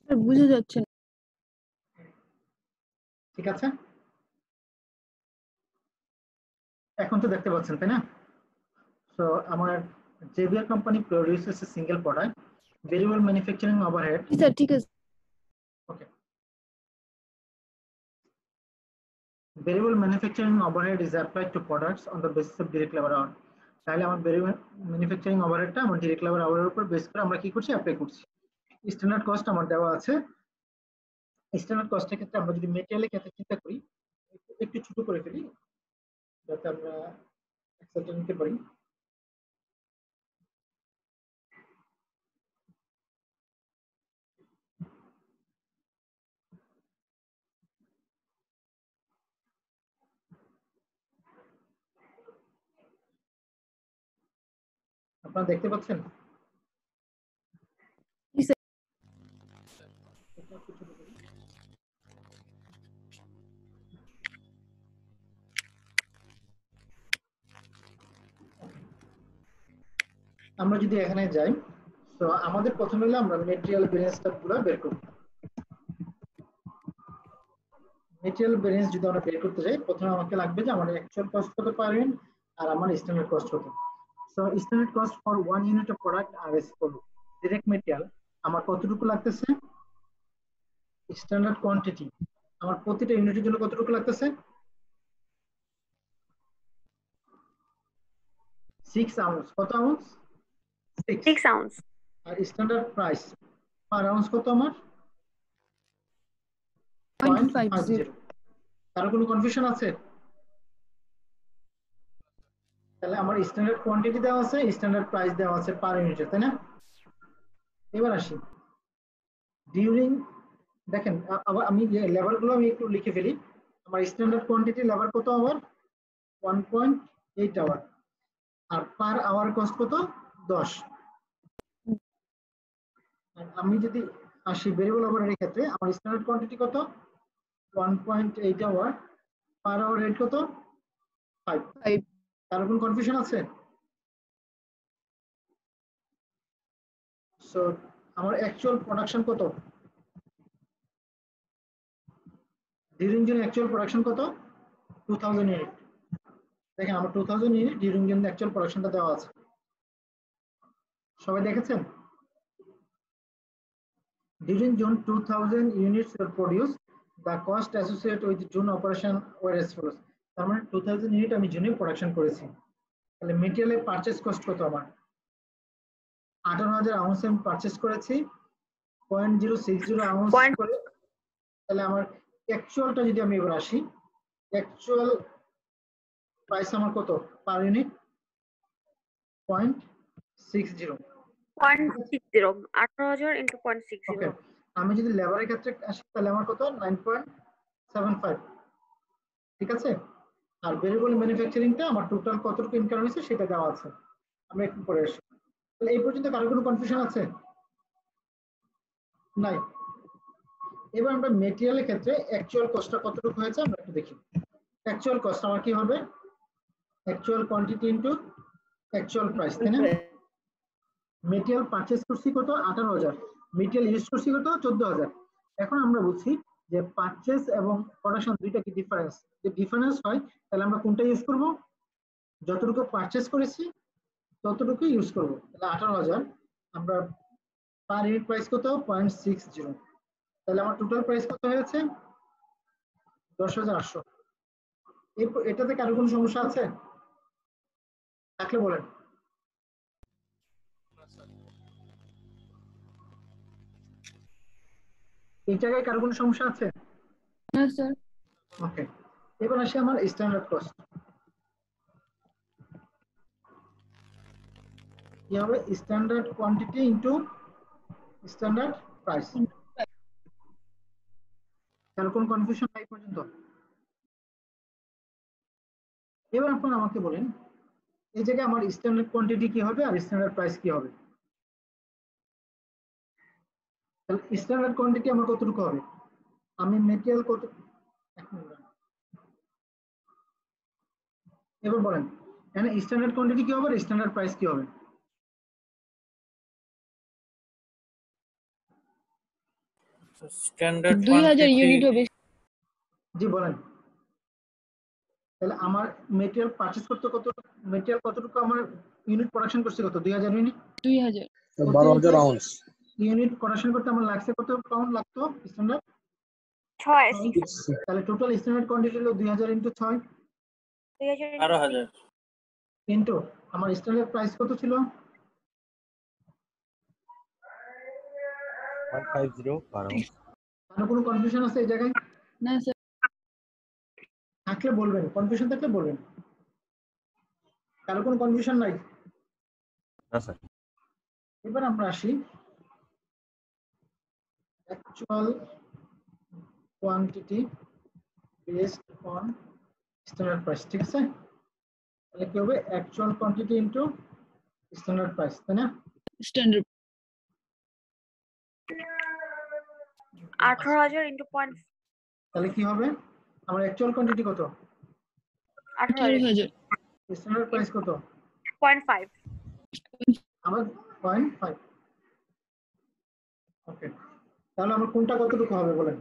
বুঝা যাচ্ছে না। ঠিক আছে, এখন তো দেখতে পাচ্ছেন তাই না? সো আমার Xavier company produces a single product, variable manufacturing overhead. Sir ঠিক আছে। ওকে, variable manufacturing overhead is applied to products on the basis of direct labor hour। তাহলে আমার variable manufacturing overheadটা আমার direct labor hour এর উপর বেস করে আমরা কি করছি, অ্যাপ্লাই করছি। স্ট্যান্ডার্ড কস্ট আমার দেওয়া আছে। স্ট্যান্ডার্ড কস্টের ক্ষেত্রে আমরা যদি মেটেরিয়ালের ক্ষেত্রে চিন্তা করি, একটু ছোট করে ফেলি যাতে আমরা এক্সেলটা নিতে পারি। আপনারা দেখতে পাচ্ছেন? জি স্যার। আমরা যদি এখানে যাই, তো আমাদের প্রথমে হলো আমরা মেটেরিয়াল ভেরিয়েন্সটা গুলো বের করব। মেটেরিয়াল ভেরিয়েন্স যদি আমরা বের করতে যাই, প্রথমে আমাকে লাগবে যে আমার অ্যাকচুয়াল কস্ট কত পার ইউনিট আর আমার স্ট্যান্ডার্ড কস্ট কত। So standard cost for 1 unit of product আর এস ফর ডাইরেক্ট মেটেরিয়াল আমার কতটুকু লাগতেছে, স্ট্যান্ডার্ড কোয়ান্টিটি আমার প্রতিটা ইউনিটের জন্য কতটুকু লাগতেছে, 6 আউন্স। কত আউন্স? 6 আউন্স। আর স্ট্যান্ডার্ড প্রাইস পার আউন্স কত আমার? 0.50। কারো কোনো কনফিউশন আছে? তাহলে আমার স্ট্যান্ডার্ড কোয়ান্টিটি দেওয়া আছে, স্ট্যান্ডার্ড প্রাইস দেওয়া আছে পার ইউনিটে, তাই না? এবার আসি ডিউরিং, দেখেন আবার আমি লেবার গুলো আমি একটু লিখে ফেলি। আমার স্ট্যান্ডার্ড কোয়ান্টিটি লেবার কত আওয়ার? 1.8 আওয়ার। আর পার আওয়ার কস্ট কত? 10। আমি যদি আসি ভেরিয়েবল ওভারহেডের ক্ষেত্রে, আমার স্ট্যান্ডার্ড কোয়ান্টিটি কত? 1.8 আওয়ার, পার আওয়ার রেট কত? 5। কারো কোনো কনফিউশন আছে? সো আমার অ্যাকচুয়াল প্রোডাকশন কত? ডিউরিং জুন অ্যাকচুয়াল প্রোডাকশন কত? 2000 ইউনিট। দেখেন আমার 2000 ইউনিট ডিউরিং জুন অ্যাকচুয়াল প্রোডাকশনটা দেওয়া আছে। সবাই দেখেছেন? During June 2000 units were produced. The cost associated with June operation were as follows. তার মানে 2000 ইউনিট আমি জুনে প্রোডাকশন করেছি। তাহলে মেটেরিয়ালের পারচেজ কস্ট কত আমার? 18000 আউন্স আমি পারচেজ করেছি 0.060 আউন্স করে। তাহলে আমার অ্যাকচুয়ালটা যদি আমি এবার আসি, অ্যাকচুয়াল প্রাইস আমার কত পার ইউনিট? 0.60। 18,000 into 0.60। ওকে, আমি যদি লেবারের ক্ষেত্রে আসি তাহলে আমার কত? 9.75। ঠিক আছে। আর ভেরিয়েবল ম্যানুফ্যাকচারিংটা আমার টোটাল কতটুকু ইনকাম হয়েছে সেটা দেওয়া আছে। আমরা একটু পরে আসি। তাহলে এই পর্যন্ত কারো কোনো কনফিউশন আছে? নাই। এবার আমরা মেটেরিয়ালের ক্ষেত্রে অ্যাকচুয়াল কস্টটা কতটুকু হয়েছে আমরা একটু দেখি। অ্যাকচুয়াল কস্ট আমার কি হবে? Actual quantity into actual price, তাই না? মেটেরিয়াল পারচেজ করছি কত? 18000। মেটেরিয়াল ইউজ করছি কত? 14000। এখন আমরা বুঝছি যে পারচেজ এবং প্রোডাকশন দুইটা কি ডিফারেন্স। যে ডিফারেন্স হয় তাহলে আমরা কোনটা ইউজ করব? যতটুকু পারচেজ করেছি ততটুকু ইউজ করব। তাহলে 18000 আমরা পার ইউনিট প্রাইস কত? 0.60। তাহলে আমার টোটাল প্রাইস কত হয়েছে? 10800। এটাতে কারো কোনো সমস্যা আছে? থাকলে বলেন। এই জায়গায় কারো কোনো সমস্যা আছে? না স্যার। ওকে, এবার আসি আমার স্ট্যান্ডার্ড কস্ট। কি হবে? Standard quantity into standard price. কারো কোনো কনফিউশন নাই পর্যন্ত? এবার আপনারা আমাকে বলেন এই জায়গায় আমার স্ট্যান্ডার্ড কোয়ান্টিটি কি হবে আর স্ট্যান্ডার্ড প্রাইস কি হবে? তাহলে স্ট্যান্ডার্ড কোয়ান্টিটি আমার কতটুকু হবে? আমি মেটেরিয়াল কত, এবার বলেন এখানে স্ট্যান্ডার্ড কোয়ান্টিটি কি হবে আর স্ট্যান্ডার্ড প্রাইস কি হবে? স্ট্যান্ডার্ড 2000 ইউনিট হবে। জি বলেন। তাহলে আমার মেটেরিয়াল পারচেজ করতে কত, মেটেরিয়াল কতটুকু আমার ইউনিট প্রোডাকশন করছে কত? 2000 ইউনিট। 2000 12,000 আউন্স। ইউনিট প্রোডাকশন করতে আমার লাগছে কত পাউন্ড লাগতো স্ট্যান্ডার্ড? 6। তাহলে টোটাল স্ট্যান্ডার্ড কোয়ান্টিটি হলো 2000 ইনটু 6 12,000 ইনটু আমার স্ট্যান্ডার্ড প্রাইস কত ছিল? 150 per ounce. কারো কোনো কনফিউশন আছে এই জায়গায়? না স্যার। থাকলে বলবেন, কনফিউশন থাকলে বলবেন। কারো কোনো কনফিউশন নাই? না স্যার। এবার আমরা আসি actual quantity based on standard price. ঠিক আছে, তাহলে কি হবে? Actual quantity into standard price, তাই না? Standard 18,000 into 0.18,000। তাহলে কি হবে? আমার অ্যাকচুয়াল কোয়ান্টিটি কত? 18000 স্ট্যান্ডার্ড প্রাইস কত? 0.5। আমার 0.5। ওকে, তাহলে আমার কোনটা কতটুকু হবে বলেন?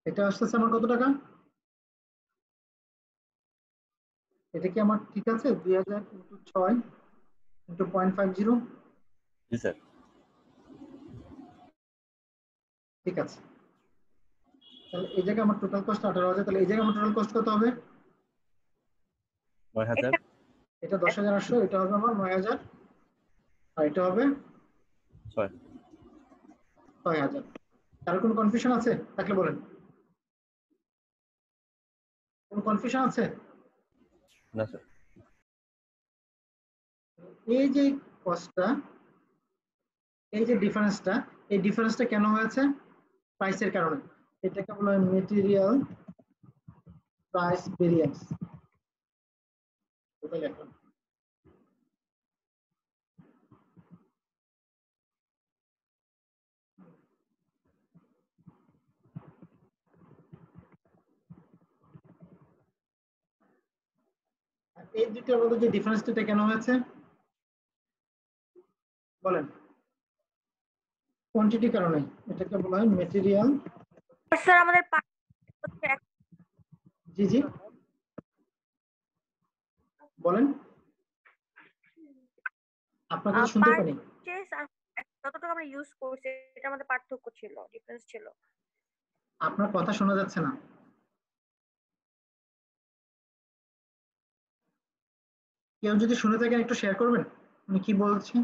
এটা আসতেছে আমার কত টাকা? এটা কি আমার ঠিক আছে? 2000 ইনটু 6 ইনটু 0.50। জি স্যার। ঠিক আছে, তাহলে এই জায়গায় আমার টোটাল কস্ট 18000। তাহলে এই জায়গায় আমার টোটাল কস্ট কত হবে? 9000। এটা 10800, এটা হবে আমার 9000, আর এটা হবে 6000। কারো কোনো কনফিউশন আছে? থাকলে বলেন। কোনো কনফিউশন আছে? না স্যার। এই যে কস্টটা, এই যে ডিফারেন্সটা, এই ডিফারেন্সটা কেন হয়েছে? প্রাইসের কারণে। এটাকে বলা হয় মেটেরিয়াল প্রাইস ভেরিয়েন্স। এটা লিখুন। এই দুইটার মধ্যে যে ডিফারেন্সটা কেন হয়েছে বলেন? কোয়ান্টিটি কারণে। এটাকে বলা হয় মেটেরিয়াল। স্যার আমাদের হচ্ছে জি জি বলেন, আপনার কথা শুনতে পারি। যতটুকু আমরা ইউজ করছি এটা আমাদের পার্থক্য ছিল, ডিফারেন্স ছিল। আপনার কথা শোনা যাচ্ছে না। কেউ যদি শুনে থাকেন একটু শেয়ার করবেন আমি কি বলছি।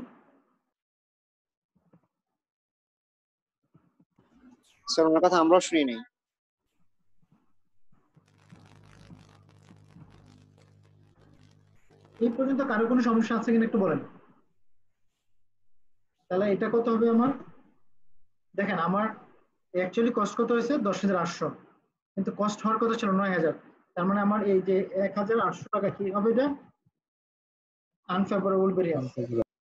স্যার ওনার কথা আমরাও শুনি নাই। এই পর্যন্ত কারো কোনো সমস্যা আছে কিনা একটু বলেন। তাহলে এটা কত হবে আমার? দেখেন আমার অ্যাকচুয়ালি কস্ট কত হয়েছে 10,800, কিন্তু কস্ট হওয়ার কথা ছিল 9,000। তার মানে আমার এই যে 1,800 টাকা কি হবে, এটা আনফেভারেবল ভেরিয়েন্স।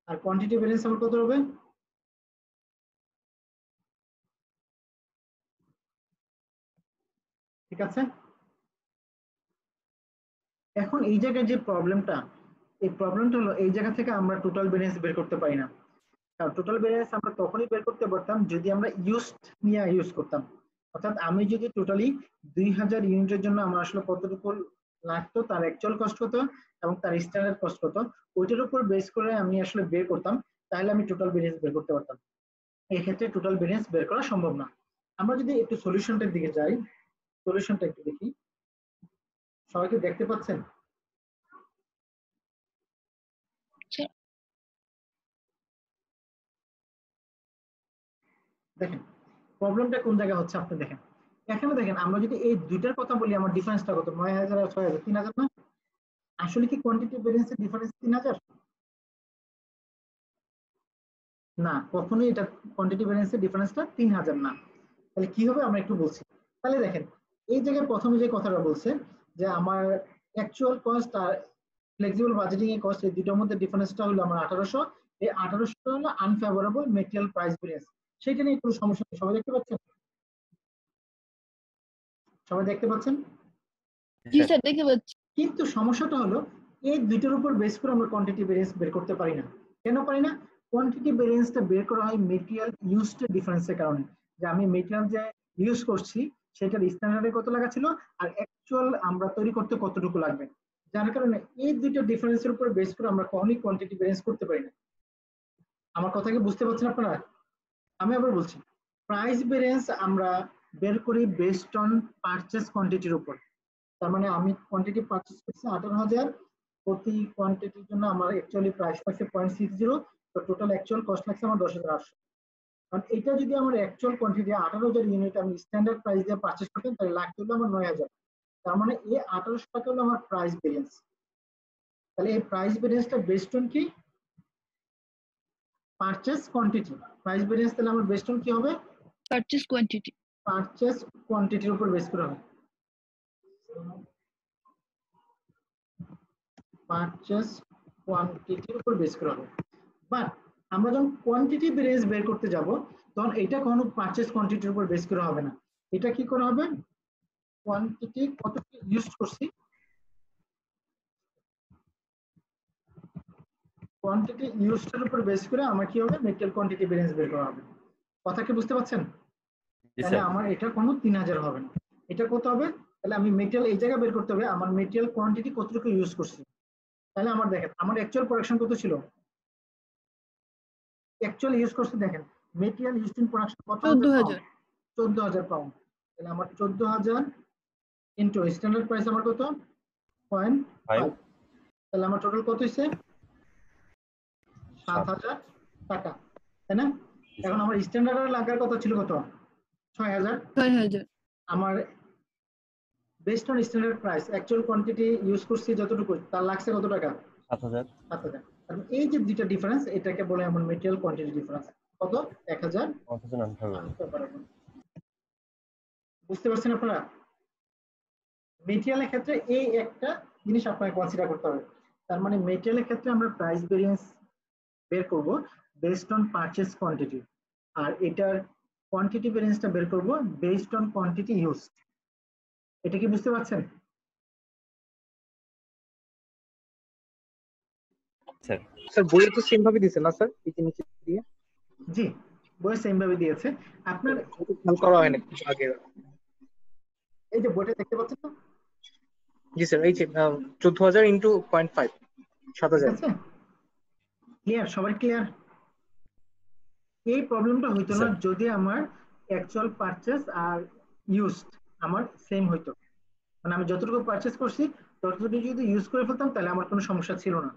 আর কোয়ান্টিটি ভেরিয়েন্স আমার কত হবে? ঠিক আছে, এখন এই জায়গায় যে প্রবলেমটা, এই প্রবলেমটা হলো এই জায়গা থেকে আমরা টোটাল ভেরিয়েন্স বের করতে পারি না। কারণ টোটাল ভেরিয়েন্স আমরা তখনই বের করতে পারতাম যদি আমরা ইউজ করতাম। অর্থাৎ আমি যদি টোটালি 2000 ইউনিটের জন্য আমার আসলে কতটুকু লাগতো, তার অ্যাকচুয়াল কস্ট কত এবং তার স্ট্যান্ডার্ড কস্ট কত, ওইটার উপর বেস করে আমি আসলে বের করতাম, তাহলে আমি টোটাল ভেরিয়েন্স বের করতে পারতাম। এই ক্ষেত্রে টোটাল ভেরিয়েন্স বের করা সম্ভব না। আমরা যদি একটু সলিউশনটার দিকে যাই, সলিউশনটা একটু দেখি। সবাইকে দেখতে পাচ্ছেন? দেখেন প্রবলেমটা কোন জায়গায় হচ্ছে আপনি দেখেন। এখানে দেখেন আমরা যদি এই দুইটার কথা বলি, আমার ডিফারেন্সটা কত? 9,000 আর 6,000, 3,000 না? আসলে কি কোয়ান্টিটি ভেরিয়েন্সের ডিফারেন্স 3,000? না, কখনোই এটা কোয়ান্টিটি ভেরিয়েন্সের ডিফারেন্সটা 3,000 না। তাহলে কি হবে আমরা একটু বলছি। তাহলে দেখেন এই জায়গায় প্রথমে যে কথাটা বলছে যে আমার অ্যাকচুয়াল কস্ট আর ফ্লেক্সিবল বাজেটিং এর কস্ট, এই দুটোর মধ্যে ডিফারেন্সটা হলো আমার 1800। এই 1800 হলো আনফেভারেবল মেটেরিয়াল প্রাইস ভেরিয়েন্স। সেটা নিয়ে কোনো সমস্যা নেই, সবাই দেখতে পাচ্ছেন? সবাই দেখতে পাচ্ছেন? জি স্যার দেখতে পাচ্ছি। কিন্তু সমস্যাটা হলো এই দুইটার উপর বেস করে আমরা কোয়ান্টিটি ভেরিয়েন্স বের করতে পারি না। কেন পারি না? কোয়ান্টিটি ভেরিয়েন্সটা বের করা হয় মেটেরিয়াল ইউজড ডিফারেন্সের কারণে, যে আমি মেটেরিয়াল যে ইউজ করছি সেটার স্ট্যান্ডার্ডে কত লাগা ছিল আর অ্যাকচুয়াল আমরা তৈরি করতে কতটুকু লাগবে, যার কারণে এই দুইটা ডিফারেন্সের উপর বেস করে আমরা কখনোই কোয়ান্টিটি ভেরিয়েন্স করতে পারি না। আমার কথা কি বুঝতে পারছেন আপনারা? আমি আবার বলছি, প্রাইস ভেরিয়েন্স আমরা বের করি বেসড অন পারচেজ কোয়ান্টিটির উপর। তার মানে আমি কোয়ান্টিটি পারচেজ করছি 18,000, প্রতি কোয়ান্টিটির জন্য আমার অ্যাকচুয়ালি প্রাইস লাগছে 0.60, তো টোটাল অ্যাকচুয়াল কস্ট লাগছে আমার 10,800। কারণ এটা যদি আমার অ্যাকচুয়াল কোয়ান্টিটি 18,000 ইউনিট আমি স্ট্যান্ডার্ড প্রাইস দিয়ে পারচেজ করতাম, তাহলে লাগতে হলো আমার 9,000। তার মানে এই 1800 টাকা হলো আমার প্রাইস ভেরিয়েন্স। তাহলে এই প্রাইস ভেরিয়েন্সটা বেসড অন কি? Purchase quantity. প্রাইস ভেরিয়েন্স তাহলে আমার বেসড অন কি হবে? Purchase quantity. পারচেজ কোয়ান্টিটির উপর বেস করা হবে। পারচেজ কোয়ান্টিটির উপর বেস করা হবে। বাট আমরা যখন কোয়ান্টিটি ভেরিয়েন্স বের করতে যাব তখন এটা কোনো পারচেজ কোয়ান্টিটির উপর বেস করা হবে না। এটা কি করা হবে? কোয়ান্টিটি কত ইউজ করছি, কোয়ান্টিটি ইউজড এর উপর বেস করে আমার কি হবে? মেটেরিয়াল কোয়ান্টিটি ভেরিয়েন্স বের করা হবে। কথা কি বুঝতে পারছেন? তাহলে আমার এটা কোনো 3,000 হবে না। এটা কত হবে? তাহলে আমি মেটেরিয়াল এই জায়গায় বের করতে হবে আমার মেটেরিয়াল কোয়ান্টিটি কতটুকু ইউজ করছি। তাহলে আমার দেখেন আমার অ্যাকচুয়াল প্রোডাকশন কত ছিল, অ্যাকচুয়াল ইউজ করছি দেখেন মেটেরিয়াল ইউজড ইন প্রোডাকশন কত? 14,000। 14,000 পাউন্ড। তাহলে আমার 14,000 ইনটু স্ট্যান্ডার্ড প্রাইস আমার কত? 0.5। তাহলে আমার টোটাল কত হইছে? 7,000 টাকা, তাই না? এখন আমার স্ট্যান্ডার্ড লাগার কথা ছিল কত? 6,000। 6,000। আমার based on standard price actual quantity use করছি যতটুকু, তার লাগছে কত টাকা? 7,000। 7,000। কারণ এই যে দুইটা ডিফারেন্স এটাকে বলে আমার মেটেরিয়াল কোয়ান্টিটি ডিফারেন্স। কত? 1,000। বুঝতে পারছেন আপনারা? মেটেরিয়ালের ক্ষেত্রে এই একটা জিনিস আপনাকে কনসিডার করতে হবে। তার মানে মেটেরিয়ালের ক্ষেত্রে আমরা প্রাইস ভেরিয়েন্স বের করব বেসড অন পারচেজ কোয়ান্টিটি, আর এটার কোয়ান্টিটি ভেরিয়েন্সটা বের করব বেসড অন কোয়ান্টিটি ইউজড। এটা কি বুঝতে পারছেন? স্যার স্যার বইয়ে তো সেম ভাবে দিছে না স্যার এই নিচে দিয়ে জি, বই সেম ভাবে দিয়েছে। আপনার খেয়াল করা হয় না কিছু আগে এই যে বইটা দেখতে পাচ্ছেন তো, জি স্যার এই যে 14,000 ইন্টু 0.5 ঠিক 7,000 আছে? ক্লিয়ার, সবাই ক্লিয়ার? এই প্রবলেমটা হইতো না স্যার যদি আমার অ্যাকচুয়াল পারচেজ আর ইউজড আমার সেম হইতো। মানে আমি যতটুকু পারচেজ করছি ততটুকু যদি ইউজ করে ফেলতাম তাহলে আমার কোনো সমস্যা ছিল না।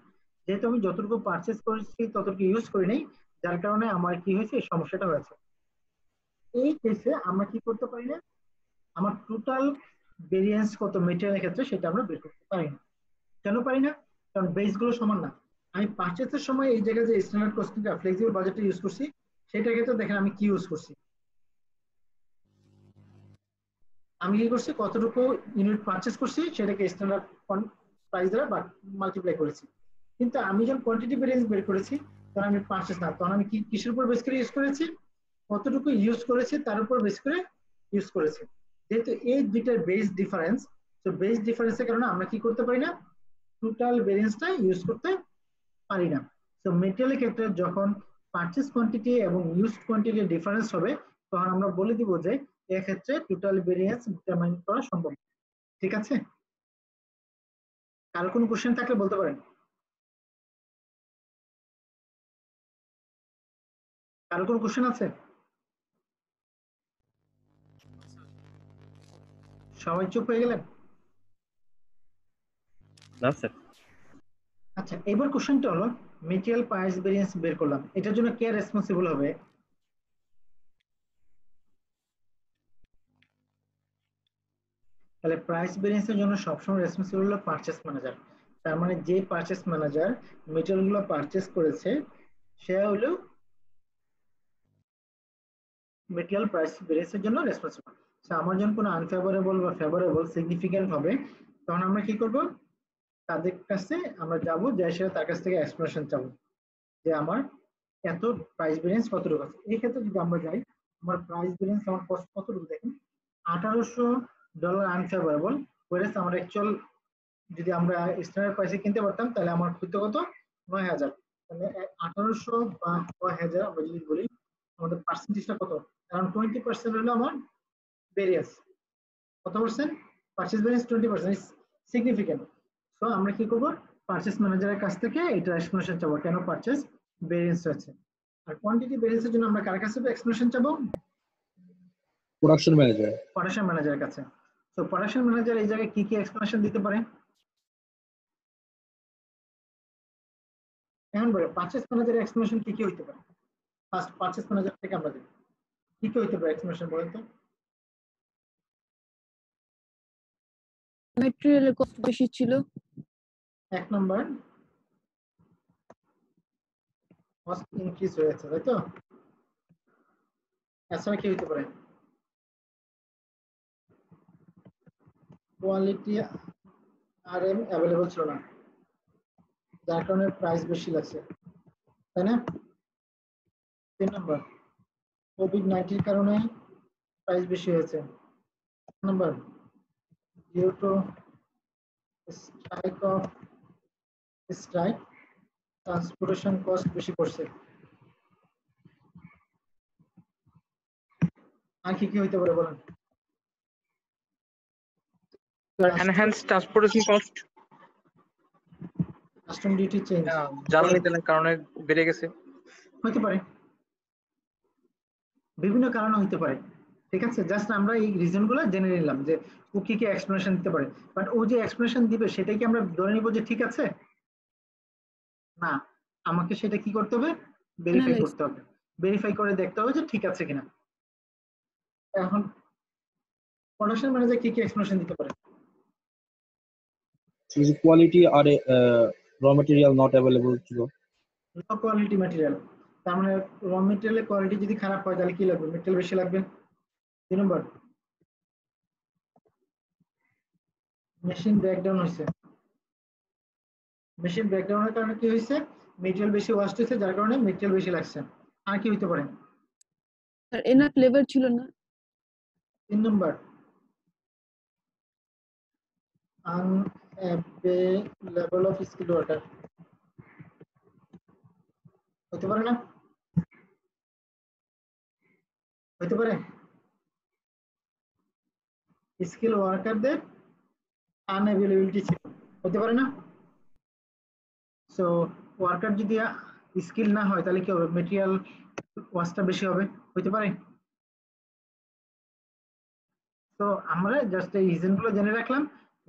যেহেতু আমি যতটুকু পারচেজ করেছি ততটুকু ইউজ করি নাই, যার কারণে আমার কি হয়েছে, এই সমস্যাটা হয়েছে। এই কেসে আমরা কি করতে পারি না, আমার টোটাল ভেরিয়েন্স কত মেটেরিয়ালের ক্ষেত্রে সেটা আমরা বের করতে পারি না। কেন পারি না? কারণ বেস গুলো সমান না। আমি পারচেজের সময় এই জায়গায় যে স্ট্যান্ডার্ড কস্টিংটা ফ্লেক্সিবল বাজেটটা ইউজ করছি, সেটার ক্ষেত্রে দেখেন আমি কি ইউজ করছি। আমি কি করছি, কতটুকু ইউনিট পারচেজ করছি সেটাকে স্ট্যান্ডার্ড প্রাইস দ্বারা মাল্টিপ্লাই করেছি। কিন্তু আমি যখন কোয়ান্টিটি ভেরিয়েন্স বের করেছি তখন আমি পারচেজ না, তখন আমি কি কিসের উপর বেস করে ইউজ করেছি, কতটুকু ইউজ করেছি তার উপর বেস করে ইউজ করেছি। যেহেতু এই দুইটার বেস ডিফারেন্স, তো বেস ডিফারেন্সের কারণে আমরা কি করতে পারি না, টোটাল ভেরিয়েন্সটা ইউজ করতে পারি না। তো মেটেরিয়ালের ক্ষেত্রে যখন পারচেজ কোয়ান্টিটি এবং ইউজড কোয়ান্টিটির ডিফারেন্স হবে তখন আমরা বলে দিব যে এক্ষেত্রে টোটাল ভেরিয়েন্স ডিটারমাইন করা সম্ভব। ঠিক আছে? কারো কোনো কোশ্চেন থাকলে বলতে পারেন। কারো কোনো কোশ্চেন আছে? সবাই চুপ হয়ে গেলেন? না স্যার আচ্ছা, এবার কোশ্চেনটা হলো মেটেরিয়াল প্রাইস ভেরিয়েন্স বের করলাম, এটার জন্য কে রেসপন্সিবল হবে? তাহলে প্রাইস ভেরিয়েন্সের জন্য সবসময় রেসপন্সিবল হলো পারচেস ম্যানেজার। তার মানে যে পারচেস ম্যানেজার মেটেরিয়াল গুলো পারচেস করেছে সে হলো মেটেরিয়াল প্রাইস ভেরিয়েন্সের জন্য রেসপন্সিবল। আমার যখন কোনো আনফেভারেবল বা ফেভারেবল সিগনিফিক্যান্ট হবে তখন আমরা কি করব, তাদের কাছে আমরা যাব, যাই সেটা তার কাছ থেকে এক্সপ্লেনেশন চাবো যে আমার এত প্রাইস ভেরিয়েন্স কতটুকু আছে। এই ক্ষেত্রে যদি আমরা যাই, আমার প্রাইস ভেরিয়েন্স আমার কতটুকু দেখেন, $1800 আনফেভারেবল, ওয়ারেস আমার অ্যাকচুয়াল যদি আমরা স্ট্যান্ডার্ড প্রাইসে কিনতে পারতাম তাহলে আমার হইতো কত, 9,000। তাহলে 1800 বা 9,000 আমরা যদি বলি, আমাদের পার্সেন্টেজটা কত, কারণ 20% হলো আমার ভেরিয়েন্স। কত percent? Purchase variance 20%, significant. So আমরা কি করব, পারচেজ ম্যানেজারের কাছ থেকে এটা এক্সপ্লেনেশন চাবো কেন পারচেজ ভেরিয়েন্স আছে। আর কোয়ান্টিটি ভেরিয়েন্সের জন্য আমরা কার কাছে এক্সপ্লেনেশন চাবো? Production manager. প্রোডাকশন ম্যানেজারের কাছে। তো প্রোডাকশন ম্যানেজার এই জায়গায় কি কি এক্সপ্লেনেশন দিতে পারে? এখন বলে পারচেজ ম্যানেজারের এক্সপ্লেনেশন কি কি হইতে পারে? ফার্স্ট পারচেজ ম্যানেজার থেকে আমরা দেখি কি কি হইতে পারে এক্সপ্লেনেশন, বলেন তো। মেটেরিয়ালের কস্ট বেশি ছিল। এক নম্বর, কস্ট ইনক্রিজ হয়েছে, তাই তো? এছাড়া কি হইতে পারে? কোয়ালিটি আরএম অ্যাভেলেবল ছিল না, যার কারণে প্রাইস বেশি লাগছে, তাই না? 3 নম্বর, কোভিড-19 কারণে প্রাইস বেশি হয়েছে। Number, due to strike transportation cost বেশি পড়ছে। আর কি কি হইতে পারে বলেন? Enhance transportation cost, custom duty change জ্বালানি তেলের কারণে বেড়ে গেছে। হইতে পারে, বিভিন্ন কারণে হইতে পারে। ঠিক আছে, জাস্ট আমরা এই রিজনগুলো জেনে নিলাম যে ও কি কি এক্সপ্লেনেশন দিতে পারে। বাট ও যে এক্সপ্লেনেশন দিবে সেটাই কি আমরা ধরে নিব যে ঠিক আছে? না, আমাকে সেটা কি করতে হবে, ভেরিফাই Analyze. করতে হবে। ভেরিফাই করে দেখতে হবে যে ঠিক আছে কিনা। এখন প্রোডাকশন ম্যানেজার কি কি এক্সপ্লেনেশন দিতে পারে? কোয়ালিটি আর র ম্যাটেরিয়াল নট অ্যাভেলেবল ছিল। লো কোয়ালিটি ম্যাটেরিয়াল, তার মানে র ম্যাটেরিয়ালের কোয়ালিটি যদি খারাপ হয় তাহলে কি লাগবে, মেটেরিয়াল বেশি লাগবে। 2 নম্বর, মেশিন ব্রেকডাউন হয়েছে। মেশিন ব্রেকডাউনের কারণে কি হয়েছে, মেটেরিয়াল বেশি ওয়াস্ট হয়েছে, যার কারণে মেটেরিয়াল বেশি লাগছে। আর কি হইতে পারে? আর এনাফ লেবার ছিল না। 3 নম্বর, আনঅ্যাভেলেবল অফ স্কিল ওয়ার্কার। হতে পারে না? হতে পারে স্কিল ওয়ার্কারদের আনঅ্যাভেলেবিলিটি ছিল, হতে পারে না? সো ওয়ার্কার যদি স্কিল না হয় তাহলে কি হবে, মেটেরিয়াল কস্টটা বেশি হবে, হতে পারে? তো আমরা জাস্ট এই রিজনগুলো জেনে রাখলাম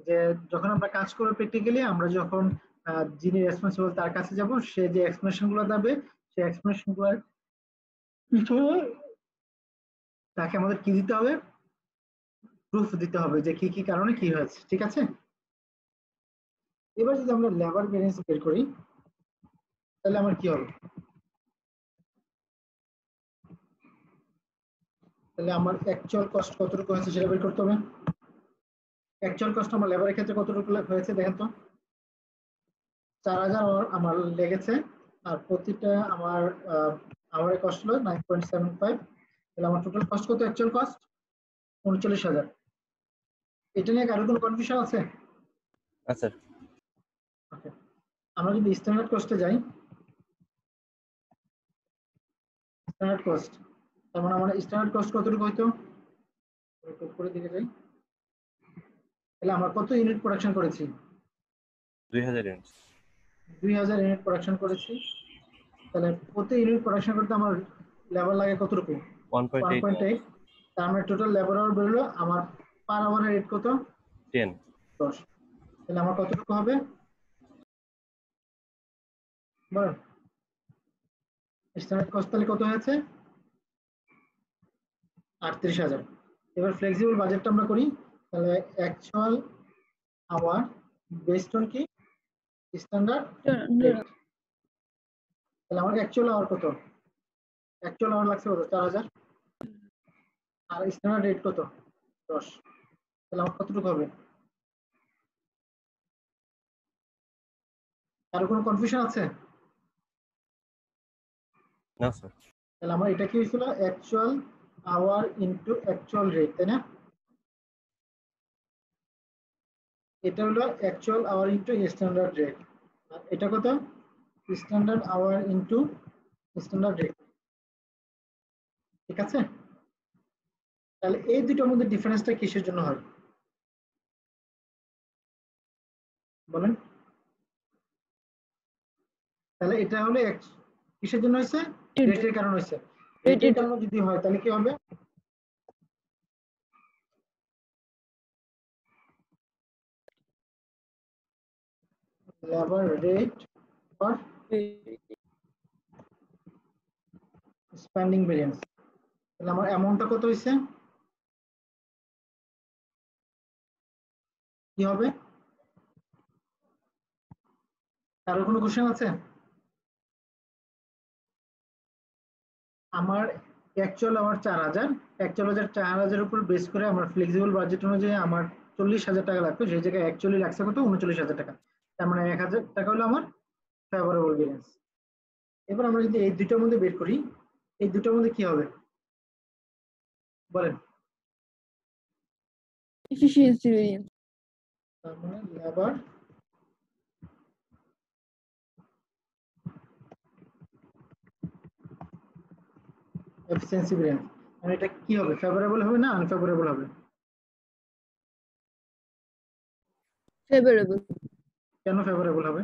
যে যখন আমরা কাজ করব প্র্যাকটিক্যালি, আমরা যখন যিনি রেসপন্সিবল তার কাছে যাব, সে যে এক্সপ্লেনেশন গুলো দেবে সেই এক্সপ্লেনেশন গুলোর পিছনে তাকে আমাদের কি দিতে হবে, প্রুফ দিতে হবে যে কি কি কারণে কি হয়েছে, ঠিক আছে? এবার যদি আমরা লেবার ভেরিয়েন্স বের করি তাহলে আমার কি হবে, তাহলে আমার অ্যাকচুয়াল কস্ট কতটুকু হয়েছে সেটা বের করতে হবে। অ্যাকচুয়াল কস্ট আমার লেবারের ক্ষেত্রে কতটুকু হয়েছে দেখেন তো, 4000 আমার লেগেছে, আর প্রতিটা আমার আওয়ারের কস্ট হলো 9.75, তাহলে আমার টোটাল কস্ট কত, অ্যাকচুয়াল কস্ট 39000। এটা নিয়ে কারো কোনো কনফিউশন আছে? না স্যার। ওকে, আমরা যদি স্ট্যান্ডার্ড কস্টে যাই, স্ট্যান্ডার্ড কস্ট, তার মানে আমার স্ট্যান্ডার্ড কস্ট কতটুকু হইতো, উপরের দিকে যাই, তাহলে আমরা কত ইউনিট প্রোডাকশন করেছি, 2000 ইউনিট। 2000 ইউনিট প্রোডাকশন করেছি, তাহলে প্রতি ইউনিট প্রোডাকশন করতে আমার লেবার লাগে কতটুকু, 1.8, তার মানে টোটাল লেবার আওয়ার বেরোলো আমার পার আওয়ারের রেট কত, 10। তাহলে আমার কতটুকু হবে বল, স্ট্যান্ডার্ড কস্ট তাহলে কত হয়েছে, 38000। এবার ফ্লেক্সিবল বাজেটটা আমরা করি, তাহলে অ্যাকচুয়াল আওয়ার বেসড অন কি, স্ট্যান্ডার্ড রেট, তাহলে আমার অ্যাকচুয়াল আওয়ার কত, অ্যাকচুয়াল আওয়ার লাগছে কত, 4000, আর স্ট্যান্ডার্ড রেট কত, 10, তাহলে আমার কতটুকু হবে? কারো কোনো কনফিউশন আছে? না স্যার। তাহলে আমার এটা কি হয়েছিল, actual hour into actual rate, তাই না? এটা হলো actual hour into standard rate, আর এটা কত, standard hour into standard rate, ঠিক আছে? তাহলে এই দুটোর মধ্যে ডিফারেন্সটা কিসের জন্য হয় বলেন? তাহলে এটা হলো কিসের জন্য হয়েছে, রেটের কারণে হয়েছে। রেটের কারণে যদি হয় তাহলে কি হবে, labour rate or spending variance, তাহলে আমার অ্যামাউন্টটা কত হয়েছে, কি হবে? কারো কোনো কোশ্চেন আছে? আমার অ্যাকচুয়াল আমার 4000, অ্যাকচুয়াল 4000 উপর বেস করে আমার ফ্লেক্সিবল বাজেট অনুযায়ী আমার 40000 টাকা লাগতো, সেই জায়গায় অ্যাকচুয়ালি লাগছে কত, 39000 টাকা, তার মানে 1000 টাকা হলো আমার ফেভারেবল ভেরিয়েন্স। এবার আমরা যদি এই দুটোর মধ্যে বের করি, এই দুটোর মধ্যে কি হবে বলেন? Efficiency variance. তার মানে লেবার এফিসিয়েন্সি ভেরিয়েন্স, মানে এটা কি হবে, ফেভারেবল হবে না আনফেভারেবল হবে? ফেভারেবল। কেন ফেভারেবল হবে?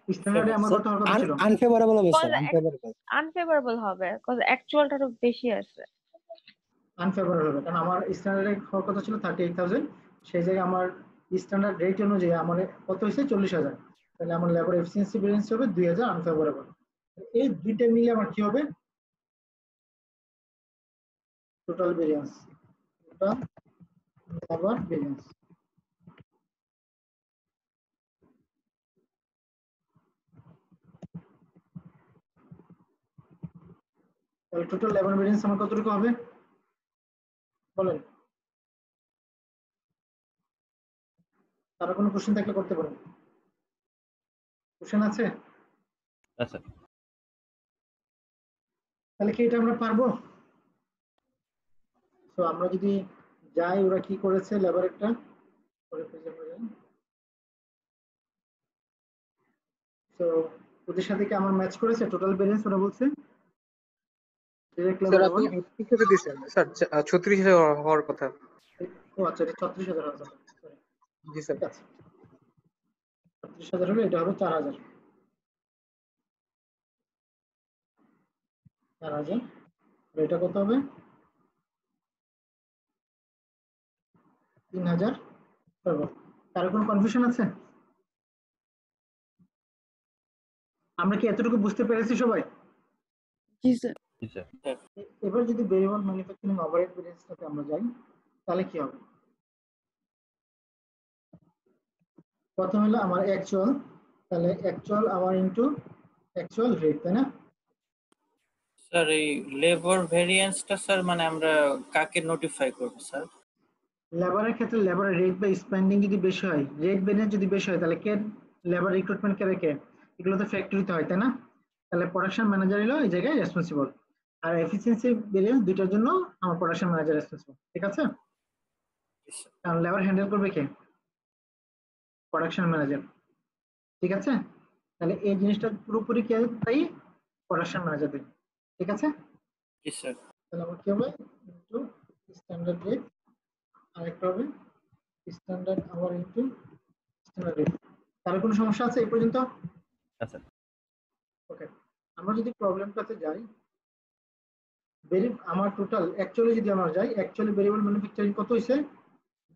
স্ট্যান্ডার্ডে আমার কত হওয়ার কথা ছিল, আনফেভারেবল হবে স্যার, আনফেভারেবল। আনফেভারেবল হবে কজ অ্যাকচুয়ালটা তো বেশি আছে। আনফেভারেবল হবে কারণ আমার স্ট্যান্ডার্ডে হওয়ার কথা ছিল 38000, সেই জায়গায় আমার স্ট্যান্ডার্ড রেট অনুযায়ী আমার কত হয়েছে 40000, তাহলে আমার লেবার এফিসিয়েন্সি ভেরিয়েন্স হবে 2000 আনফেভারেবল। এই দুইটা মিলে আমার কি হবে, total variance, total labour variance. তাহলে টোটাল লেবার ভেরিয়েন্স আমার কতটুকু হবে বলেন? তারা কোনো কোশ্চেন থাকলে করতে পারেন, কোশ্চেন আছে? আচ্ছা। তাহলে কি এটা আমরা পারবো? তো আমরা যদি যাই, ওরা কি করেছে লেবার একটা তো ওদের সাথে কি আমার ম্যাচ করেছে টোটাল ব্যালেন্স ওরা বলছে ডিরেক্ট স্যার লেবার আপনি 38,000 দিয়েছেন স্যার, 36,000 হওয়ার কথা। ও আচ্ছা এটা 36,000 হবে সরি জি স্যার। ঠিক আছে 36,000 হলে এটা হবে 4,000 4,000 এটা কত হবে 3,000 কারো কোনো কনফিউশন আছে আমরা কি এতটুকু বুঝতে পেরেছি সবাই জি স্যার। জি স্যার। এবার যদি ভেরিয়েবল ম্যানুফ্যাকচারিং ওভারহেড ভেরিয়েন্সটাতে আমরা যাই তাহলে কি হবে প্রথম হলো আমার অ্যাকচুয়াল তাহলে actual hour into actual rate তাই না স্যার এই লেবার ভেরিয়েন্সটা স্যার মানে আমরা কাকে নোটিফাই করব স্যার? লেবারের ক্ষেত্রে লেবারের রেট বা স্পেন্ডিং যদি বেশি হয় রেট ভেরিয়েন্স যদি বেশি হয় তাহলে কে লেবার রিক্রুটমেন্ট কে রেখে এগুলো তো ফ্যাক্টরিতে হয় তাই না তাহলে প্রোডাকশন ম্যানেজার হলো এই জায়গায় রেসপন্সিবল আর এফিসিয়েন্সি ভেরিয়েন্স দুইটার জন্য আমার প্রোডাকশন ম্যানেজার রেসপন্সিবল ঠিক আছে কারণ লেবার হ্যান্ডেল করবে কে প্রোডাকশন ম্যানেজার ঠিক আছে তাহলে এই জিনিসটা পুরোপুরি কে তাই প্রোডাকশন ম্যানেজার দেবে ঠিক আছে জি স্যার। তাহলে আমার কি হবে ইনটু স্ট্যান্ডার্ড রেট আরেকটা হবে standard hour into standard rate তার কোনো সমস্যা আছে এই পর্যন্ত আচ্ছা ওকে আমরা যদি প্রবলেমটাতে যাই আমার টোটাল অ্যাকচুয়ালি যদি আমরা যাই অ্যাকচুয়ালি ভেরিয়েবল ম্যানুফ্যাকচারিং কত হইছে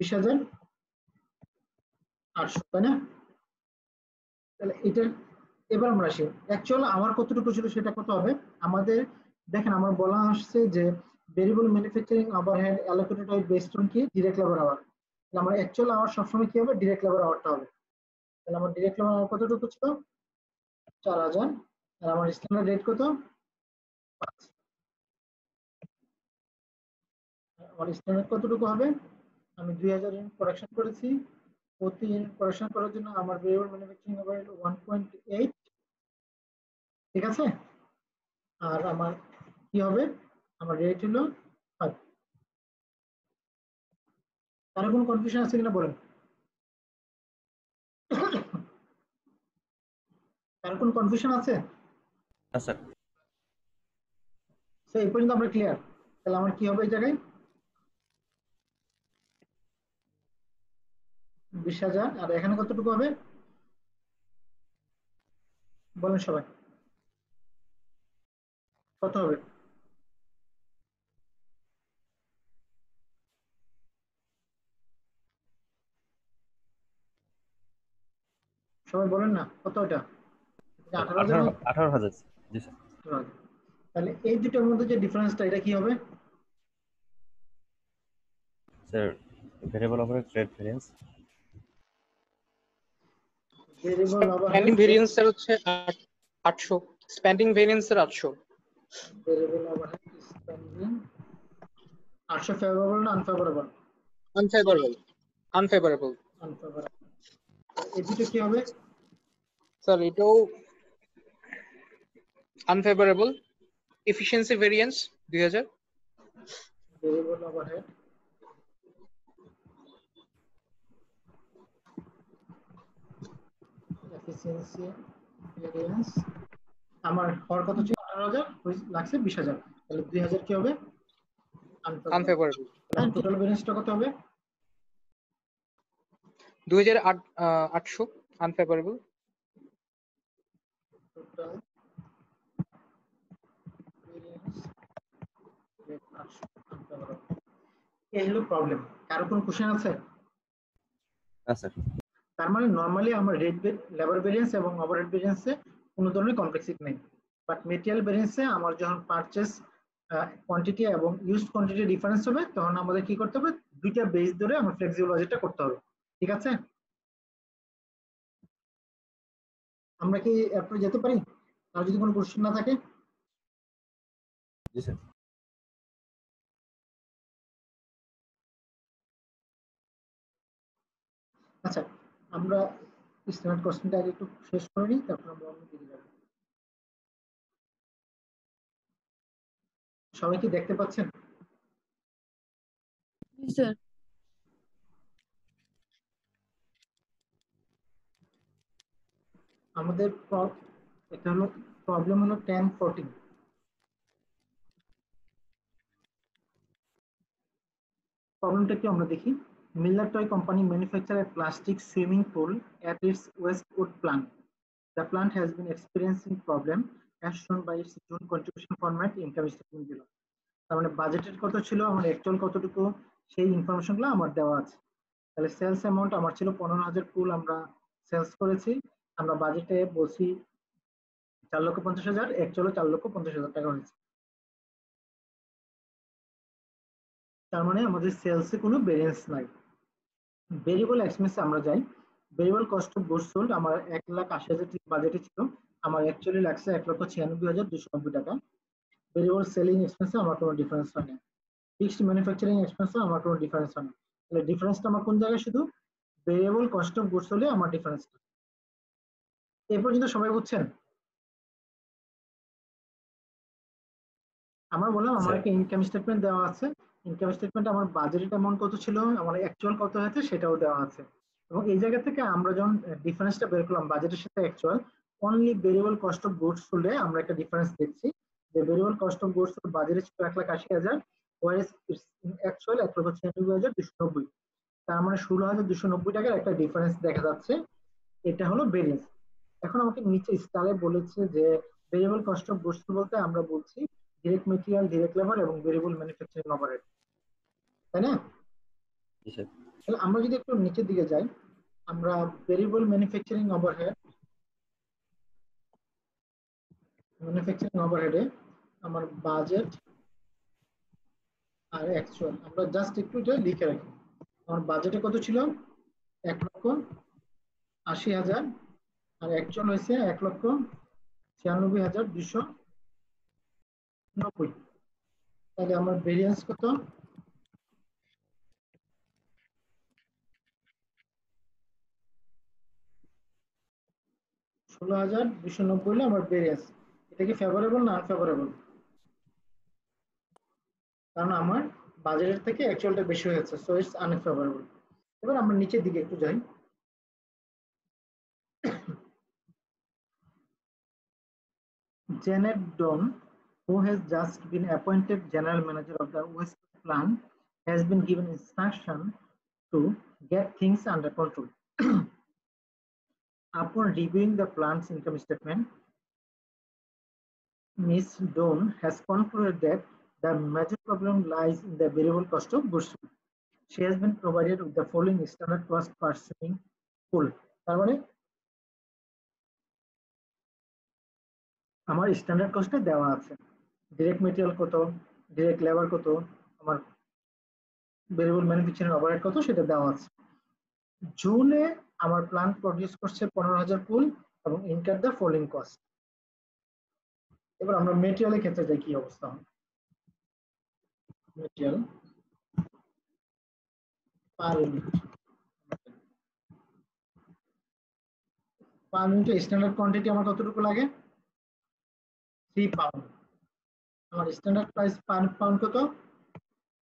20,800 তাই না তাহলে এটা এবার আমরা আসি অ্যাকচুয়াল আমার কতটুকু ছিল সেটা কত হবে আমাদের দেখেন আমার বলা আসছে যে ভেরিয়েবল ম্যানুফ্যাকচারিং ওভারহেড অ্যালোকেটেড হয় বেসড অন কি ডাইরেক্ট লেবার আওয়ার তাহলে আমার অ্যাকচুয়াল আওয়ার সবসময় কি হবে ডাইরেক্ট লেবার আওয়ারটা হবে তাহলে আমার ডাইরেক্ট লেবার আওয়ার কতটুকু ছিল 4,000 আর আমার স্ট্যান্ডার্ড রেট কত 5 আমার স্ট্যান্ডার্ড কতটুকু হবে আমি 2,000 ইউনিট প্রোডাকশন করেছি প্রতি ইউনিট প্রোডাকশন করার জন্য আমার ভেরিয়েবল ম্যানুফ্যাকচারিং ওভারহেড 1.8 ঠিক আছে আর আমার কি হবে আমার রেট হলো 5 কারো কোনো কনফিউশন আছে কিনা বলেন কারো কোনো কনফিউশন আছে না স্যার। তো এই পর্যন্ত আমরা ক্লিয়ার তাহলে আমার কি হবে এই জায়গায় 20,000 আর এখানে কতটুকু হবে বলেন সবাই কত হবে সবাই বলেন না কত এটা 18,000 18,000 জি স্যার। তাহলে এই দুটোর মধ্যে যে ডিফারেন্সটা এটা কি হবে sir variable overhead rate variance variable spending overhead variance sir হচ্ছে 800, spending variance sir 800। Variable overhead spending 800 favourable না আনফেভারেবল আনফেভারেবল। আনফেভারেবল আনফেভারেবল এই দুটো কি হবে স্যার, এটাও unfavourable. Efficiency variance 2000। Variable overhead efficiency variance আমার হওয়ার কত ছিল 18,000 লাগছে 20,000 তাহলে 2,000 কি হবে আনফেভারেবল। টোটাল ভেরিয়েন্সটা কত হবে 2,800 unfavourable. Total variance rate 800 unfavourable এই হলো প্রবলেম কারো কোনো কোশ্চেন আছে না স্যার। তার মানে নরমালি আমার রেট লেবার ভেরিয়েন্স এবং ওভারহেড ভেরিয়েন্সে কোনো ধরনের কমপ্লেক্সিটি নেই বাট মেটেরিয়াল ভেরিয়েন্সে আমার যখন পারচেজ কোয়ান্টিটি এবং ইউজড কোয়ান্টিটি ডিফারেন্স হবে তখন আমাদের কি করতে হবে দুইটা বেস ধরে আমার ফ্লেক্সিবল বাজেটটা করতে হবে ঠিক আছে আমরা কি এরপরে যেতে পারি আর যদি কোনো কোশ্চেন না থাকে জি স্যার। আচ্ছা আমরা স্ট্যান্ডার্ড কোশ্চেনটা আগে একটু শেষ করে নিই তারপর আমরা অন্য দিকে যাব সবাই কি দেখতে পাচ্ছেন জি স্যার। আমাদের এটা হলো প্রবলেম হলো 1014। প্রবলেমটা কি আমরা দেখি। Miller Toy Company manufacture a plastic swimming pool at its Westwood plant. The plant has been experiencing problem as shown by its June contribution format income statement below. তার মানে বাজেটের কত ছিল, আমার অ্যাকচুয়াল কতটুকু, সেই ইনফরমেশনগুলো আমার দেওয়া আছে। তাহলে সেলস অ্যামাউন্ট আমার ছিল 15,000 পুল, আমরা সেলস করেছি, আমরা বাজেটে বলছি 4,50,000, অ্যাকচুয়ালি 4,50,000 টাকা হয়েছে। তার মানে আমাদের সেলসে কোনো ভেরিয়েন্স নাই। ভেরিয়েবল এক্সপেন্সে আমরা যাই। Variable cost of goods sold আমার 1,80,000 বাজেটে ছিল, আমার অ্যাকচুয়ালি লাগছে 1,96,290 টাকা। ভেরিয়েবল সেলিং এক্সপেন্সে আমার কোনো ডিফারেন্স হয় না। ফিক্সড ম্যানুফ্যাকচারিং এক্সপেন্সে আমার কোনো ডিফারেন্স হয় না। তাহলে ডিফারেন্সটা আমার কোন জায়গায়, শুধু ভেরিয়েবল কস্ট অফ গুডস সোল্ডে আমার ডিফারেন্সটা। এই পর্যন্ত সবাই বুঝছেন? আমরা বললাম আমার একটা ইনকাম স্টেটমেন্ট দেওয়া আছে, ইনকাম স্টেটমেন্ট আমার বাজেটেড অ্যামাউন্ট কত ছিল, আমার অ্যাকচুয়াল কত হয়েছে সেটাও দেওয়া আছে। এবং এই জায়গা থেকে আমরা যখন ডিফারেন্সটা বের করলাম বাজেটের সাথে actual, only variable cost of goods সোল্ডে আমরা একটা ডিফারেন্স দেখছি, যে variable cost of goods sold বাজেটে ছিল 1,80,000, ওয়ারেস অ্যাকচুয়াল 1,96,290। তার মানে 16,290 টাকার একটা ডিফারেন্স দেখা যাচ্ছে, এটা হলো ভেরিয়েন্স। এখন আমাকে নিচে স্টারে বলেছে যে ভেরিয়েবল কস্ট অফ গুডস বলতে আমরা বলছি ডিরেক্ট মেটেরিয়াল, ডিরেক্ট লেবার এবং ভেরিয়েবল ম্যানুফ্যাকচারিং ওভারহেড, তাই না? তাহলে আমরা যদি একটু নিচের দিকে যাই, আমরা ভেরিয়েবল ম্যানুফ্যাকচারিং ওভারহেডে আমার বাজেট আর অ্যাকচুয়াল আমরা জাস্ট একটু এটা লিখে রাখি। আমার বাজেটে কত ছিল, 1,80,000, আর অ্যাকচুয়াল হয়েছে 1,96,290। তাহলে আমার ভেরিয়েন্স কত, 16,290 হলে আমার ভেরিয়েন্স। এটা কি ফেভারেবল না আনফেভারেবল? কারণ আমার বাজেটের থেকে অ্যাকচুয়ালটা বেশি হয়েছে, সো ইটস আনফেভারেবল। এবার আমরা নিচের দিকে একটু যাই। Janet Don, who has just been appointed general manager of the Westwood plant, has been given instruction to get things under control. Upon reviewing the plant's income statement, Ms. Don has concluded that the major problem lies in the variable cost of goods sold. She has been provided with the following standard cost per swimming pool. তার মানে আমার standard কস্টে দেওয়া আছে, direct material কত, direct labour কত, আমার variable manufacturing overhead কত সেটা দেওয়া আছে। জুনে আমার প্ল্যান্ট প্রডিউস করছে 15,000 পুল এবং ইনকার দ্য ফলোইং কস্ট। এবার আমরা মেটেরিয়ালের ক্ষেত্রে যাই, কি অবস্থা হয়। মেটেরিয়াল পার ইউনিট, পার ইউনিটে স্ট্যান্ডার্ড কোয়ান্টিটি আমার কতটুকু লাগে, 3 পাউন্ড। আমার স্ট্যান্ডার্ড প্রাইস পার পাউন্ড কত,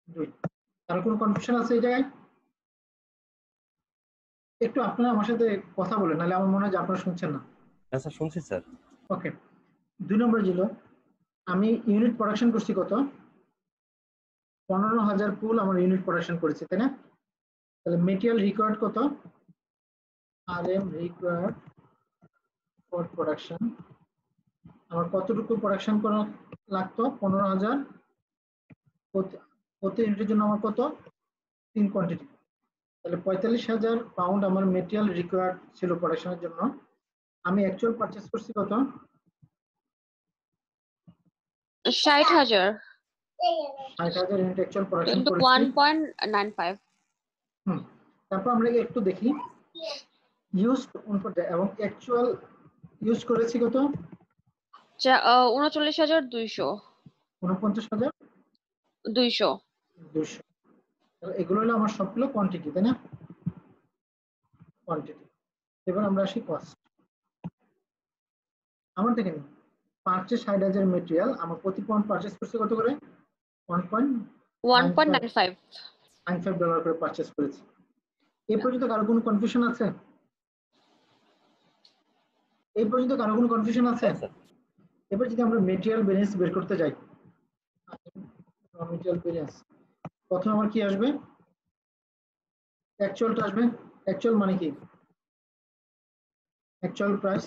2। তার কোনো কনফিউশন আছে এই জায়গায়? একটু আপনারা আমার সাথে কথা বলেন, নাহলে আমার মনে হয় যে আপনারা শুনছেন না। হ্যাঁ স্যার, শুনছি স্যার। ওকে, 2 নম্বর ছিল আমি ইউনিট প্রোডাকশন করছি কত, 15,000 পুল আমার ইউনিট প্রোডাকশন করেছি, তাই না? তাহলে মেটেরিয়াল রিকোয়ার্ড কত, RM রিকোয়ার্ড ফর প্রোডাকশন, আমার কতটুকু প্রোডাকশন করা লাগতো, 15,000 প্রতি ইউনিটের জন্য আমার কত, 3 কোয়ান্টিটি। তাহলে 45,000 পাউন্ড আমার মেটেরিয়াল রিকোয়ার্ড ছিল প্রোডাকশনের জন্য। আমি অ্যাকচুয়াল পারচেজ করছি কত, 60,000 ইউনিট অ্যাকচুয়াল প্রোডাকশন into করেছি। 1.95। তারপর আমরা একটু দেখি ইউজড এবং অ্যাকচুয়াল ইউজ করেছি কত, 39,200 49,200। এগুলো হলো আমার সবগুলো কোয়ান্টিটি, তাই না? কোয়ান্টিটি। এবার আমরা আসি কস্ট। আমার দেখেন পারচেজ 60,000 মেটেরিয়াল, আমার প্রতি পাউন্ড পারচেজ করছি কত করে, 1.95 ডলার করে পারচেজ করেছি। এই পর্যন্ত কারো কোনো কনফিউশন আছে? এই পর্যন্ত কারো কোনো কনফিউশন আছে? স্যার এবার যদি আমরা মেটেরিয়াল ভেরিয়েন্স বের করতে যাই, মেটেরিয়াল ভেরিয়েন্স প্রথমে আমার কি আসবে? অ্যাকচুয়ালটা আসবে। অ্যাকচুয়াল মানে কি? Actual price.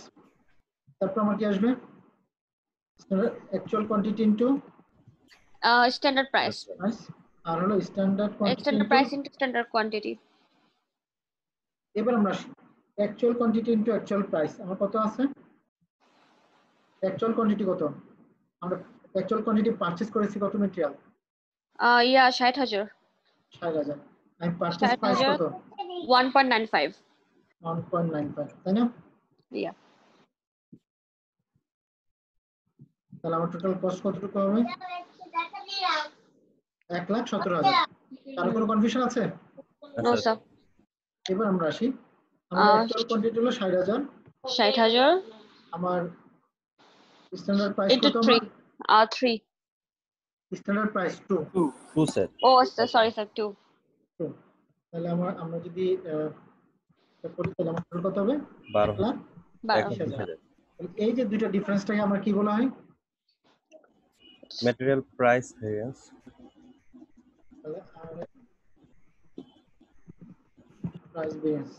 তারপর আমার কি আসবে? Actual quantity into Standard price. Price, আর হলো standard quantity Standard into. price into standard quantity. এবার আমরা আসি actual quantity into actual price. আমার কত আছে? অ্যাকচুয়াল কোয়ান্টিটি কত? আমরা অ্যাকচুয়াল কোয়ান্টিটি পারচেজ করেছি কত মেটেরিয়াল? Yeah, 60,000. 60,000। আমি পারচেজ প্রাইস 60,000. কত? 1.95. 1.95, তাই না? Yeah. তাহলে আমার টোটাল কস্ট কতটুকু হবে? 1,17,000। কারো কোনো কনফিউশন আছে? No, sir. এবার আমরা আসি, আমার অ্যাকচুয়াল কোয়ান্টিটি হলো 60,000। 60,000 আমার স্ট্যান্ডার্ড প্রাইস into কত? আমার 3. 3. Standard price 2। 2 sir. Oh, sir, sorry, sir, 2. তাহলে আমরা যদি করি তাহলে আমার টোটাল কত হবে? 12,000। 1,20,000। এই যে দুইটা ডিফারেন্সটাকে আমার কি বলা হয়? Material price variance. Price variance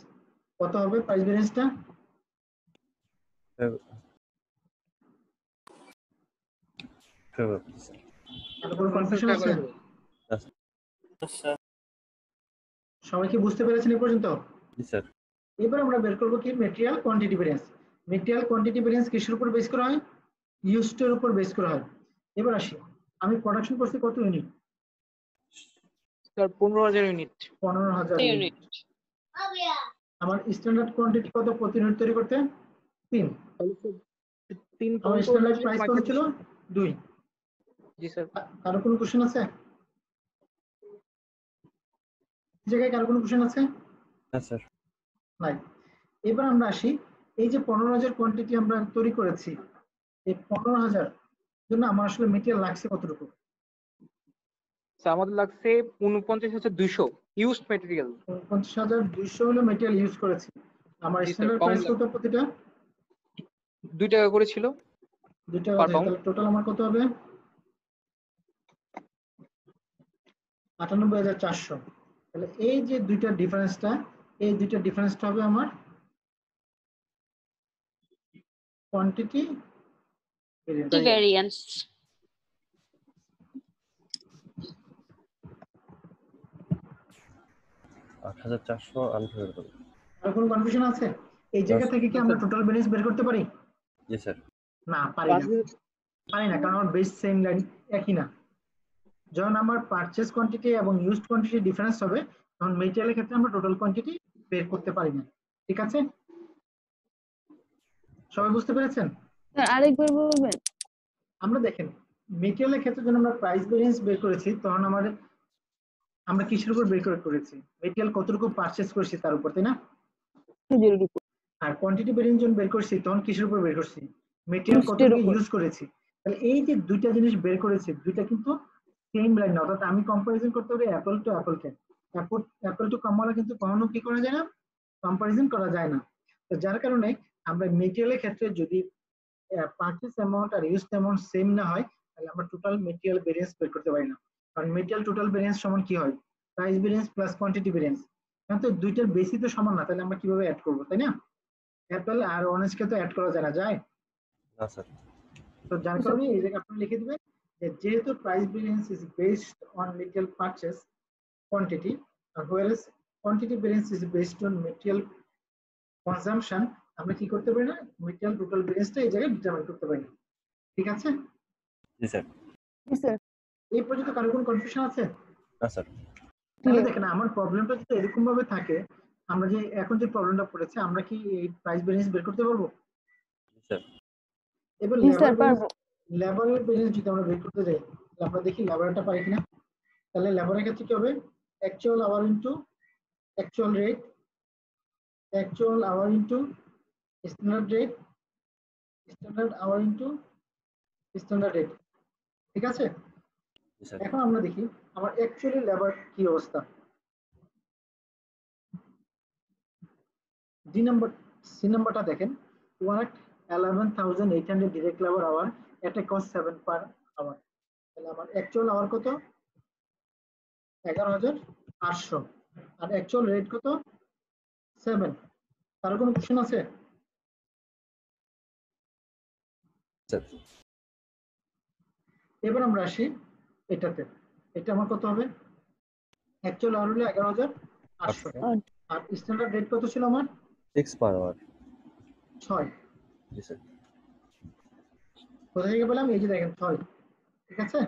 কত হবে? প্রাইস ভেরিয়েন্সটা আর কোনো কনফিউশন আছে? সবাই কি বুঝতে পেরেছেন এই পর্যন্ত? জি স্যার। এবার আমরা বের করব কি material quantity variance. Material quantity variance কিসের উপর বেস করা হয়? ইউজড-এর উপর বেস করা হয়। এবার আসি, আমি প্রোডাকশন করছি কত ইউনিট? Sir 15,000 unit. 15,000 ইউনিট। আমার স্ট্যান্ডার্ড কোয়ান্টিটি কত প্রতি ইউনিট তৈরি করতে? 3। তাহলে স্যার 3 আমার স্ট্যান্ডার্ড প্রাইস কত ছিল? 2। জি স্যার। কারো কোনো কোশ্চেন আছে? এই জায়গায় কারো কোনো কোশ্চেন আছে? না স্যার। নাই। এবার আমরা আসি, এই যে 15,000 কোয়ান্টিটি আমরা তৈরি করেছি, এই 15,000 জন্য আমার আসলে মেটেরিয়াল লাগছে কতটুকু? স্যার আমাদের লাগছে 49,200 ইউজড ম্যাটেরিয়াল। 49,200 হলো মেটেরিয়াল ইউজ করেছি। আমার স্ট্যান্ডার্ড প্রাইস কত প্রতিটা? 2 টাকা করে ছিল। 2 টাকা। তাহলে টোটাল আমার কত হবে? 98,400। তাহলে এই যে দুইটা ডিফারেন্সটা, এই দুইটা ডিফারেন্সটা হবে আমার কোয়ান্টিটি Variance. আর কোনো কনফিউশন আছে? এই জায়গা থেকে কি আমরা টোটাল ব্যালেন্স বের করতে পারি? জি স্যার। না, পারি না, কারণ আমার বেস সেম লাইন একই না। যখন আমার পারচেজ কোয়ান্টিটি এবং ইউজড কোয়ান্টিটি ডিফারেন্স হবে, তখন মেটেরিয়ালের ক্ষেত্রে আমরা টোটাল কোয়ান্টিটি বের করতে পারি না। ঠিক আছে? সবাই বুঝতে পেরেছেন? স্যার আরেকবার বলবেন? আমরা দেখেন মেটেরিয়ালের ক্ষেত্রে যখন আমরা প্রাইস ভেরিয়েন্স বের করেছি, তখন আমরা কিসের উপর বের করেছি? মেটেরিয়াল কতটুকু পারচেজ করেছি তার উপর, তাই না? আর কোয়ান্টিটি ভেরিয়েন্স যখন বের করেছি, তখন কিসের উপর বের করছি? মেটেরিয়াল কতটুকু ইউজ করেছি। তাহলে এই যে দুইটা জিনিস বের করেছি, দুইটা কিন্তু সেম লাইন না। অর্থাৎ আমি কম্পারিজন করতে পারি অ্যাপল টু অ্যাপল কে। অ্যাপল টু কমলা কিন্তু কখনো কি করা যায় না? কম্পারিজন করা যায় না। তো যার কারণে আমরা মেটেরিয়ালের ক্ষেত্রে যদি purchase amount are used amount same না হয়, তাহলে আমরা টোটাল মেটেরিয়াল ভেরিয়েন্স বের করতে পারি না। কারণ মেটেরিয়াল টোটাল ভেরিয়েন্স সমান কি হয়? Price variance plus quantity variance. কিন্তু দুইটার বেসি তো সমান না, তাহলে আমরা কিভাবে অ্যাড করব, তাই না? অ্যাপল আর অরেঞ্জকে তো অ্যাড করা যায় না, যায়? না স্যার। তো যার কারণে এই জায়গায় আপনি লিখে দিবেন যে যেহেতু price variance is based on material purchase quantity আর whereas quantity variance is based on material consumption, আমরা কি করতে পারি না? মেটেরিয়াল টোটাল ভেরিয়েন্সটা এই জায়গায় ডিটারমাইন করতে পারি না। ঠিক আছে? জি স্যার। জি স্যার। এই পর্যন্ত কারো কোনো কনফিউশন আছে? না স্যার। তাহলে দেখেন আমার প্রবলেমটা যদি এরকম ভাবে থাকে, আমরা যে এখন যে প্রবলেমটা পড়েছে, আমরা কি এই প্রাইস ভেরিয়েন্স বের করতে পারবো? জি স্যার। এবার লেবারের ভেরিয়েন্স যদি আমরা বের করতে যাই, তাহলে আমরা দেখি লেবারটা পারি কিনা। তাহলে লেবারের ক্ষেত্রে কি হবে? Actual hour into actual rate, actual hour into standard rate, standard hour into standard rate. ঠিক আছে? এখন আমরা দেখি আমার অ্যাকচুয়ালি লেবার কি অবস্থা। সি নাম্বারটা দেখেন, 11,800 direct labour hour at a cost 7 per hour. তাহলে আমার অ্যাকচুয়াল আওয়ার কত? 11,800 আর অ্যাকচুয়াল রেট কত? 7। তার কোনো কোশ্চেন আছে? স্যার এবার আমরা আসি এটাতে। এটা আমার কত হবে? অ্যাকচুয়াল আওয়ার হলো 11,800 আর স্ট্যান্ডার্ড রেট কত ছিল আমার? 6 পার আওয়ার। 6। জি স্যার। কোথা থেকে পেলাম? এই যে দেখেন 6। ঠিক আছে,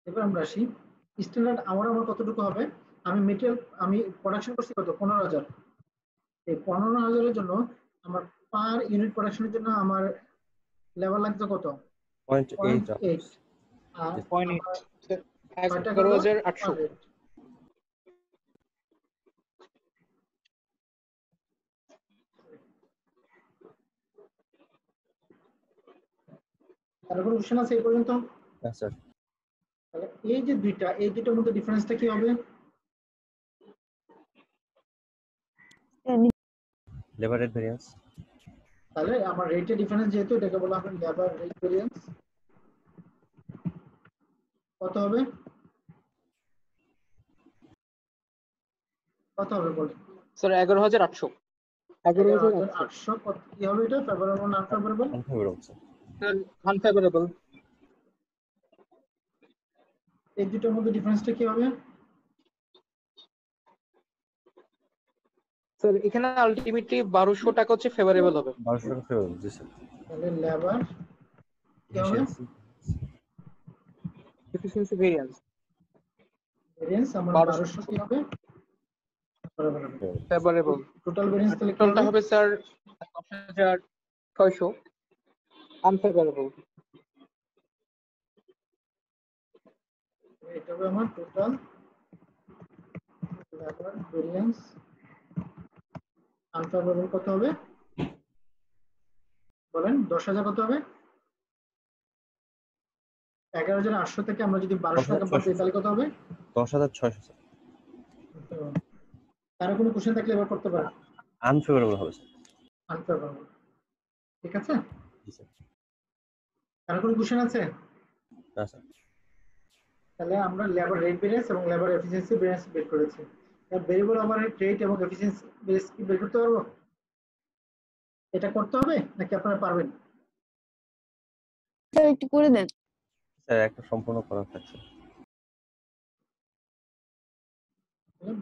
এবার আমরা আসি স্ট্যান্ডার্ড আওয়ার আমার কতটুকু হবে? আমি প্রোডাকশন করছি কত? 15,000। এই 15,000 জন্য আমার পার ইউনিট প্রোডাকশনের জন্য আমার লেবার লাগতো কত? 0.8 0.8 আর 0.8 ছয়টা কত? 11,800 per rate। তার কোনো কোশ্চেন আছে এই পর্যন্ত? না স্যার। তাহলে এই যে দুইটা, এই দুটোর মধ্যে ডিফারেন্সটা কি হবে? Labour rate variance. তাহলে আমার রেটের ডিফারেন্স যেহেতু, এটাকে বলা হবে লেবার রেট ভেরিয়েন্স। কত হবে? কত হবে বলুন? স্যার 11,800 11,800 কি হবে এটা? ফেভারেবল না unfavourable? Unfavourable sir. Sir unfavourable. এই দুটোর মধ্যে ডিফারেন্সটা কি হবে? স্যার এখানে আলটিমেটলি 1,200 টাকা হচ্ছে ফেভারেবল হবে। 1200 টাকা ফেভারেবল। জি স্যার। তাহলে লেবার কি হবে? এফিসিয়েন্সি ভেরিয়েন্স ভেরিয়েন্স আমার 1200 কি হবে? ফেভারেবল। টোটাল ভেরিয়েন্স তাহলে কি টোটালটা হবে? হবে স্যার 10,600 আনফেভারেবল। এটা হবে আমার টোটাল লেবার ভেরিয়েন্স। আনফেভারেবল কত হবে বলেন? 10,000 কত হবে? 11,800 থেকে আমরা যদি 1200 টাকা বাদ দিই তাহলে কত হবে? 10,600 স্যার। কারো কোনো কোশ্চেন থাকলে এবার করতে পারেন। আনফেভারেবল হবে স্যার। আনফেভারেবল। ঠিক আছে, জি স্যার। কারো কোনো কোশ্চেন আছে? না স্যার। তাহলে আমরা লেবার রেট ভেরিয়েন্স এবং লেবার এফিসিয়েন্সি ভেরিয়েন্স বের করেছি। এবার ভেরিয়েবল ওভারহেড রেট এবং এফিসিয়েন্সি ভেরিয়েন্স কি বের করতে পারবো? এটা করতে হবে নাকি আপনারা পারবেন? স্যার একটু করে দেন। স্যার একটা সম্পূর্ণ করা থাকছে।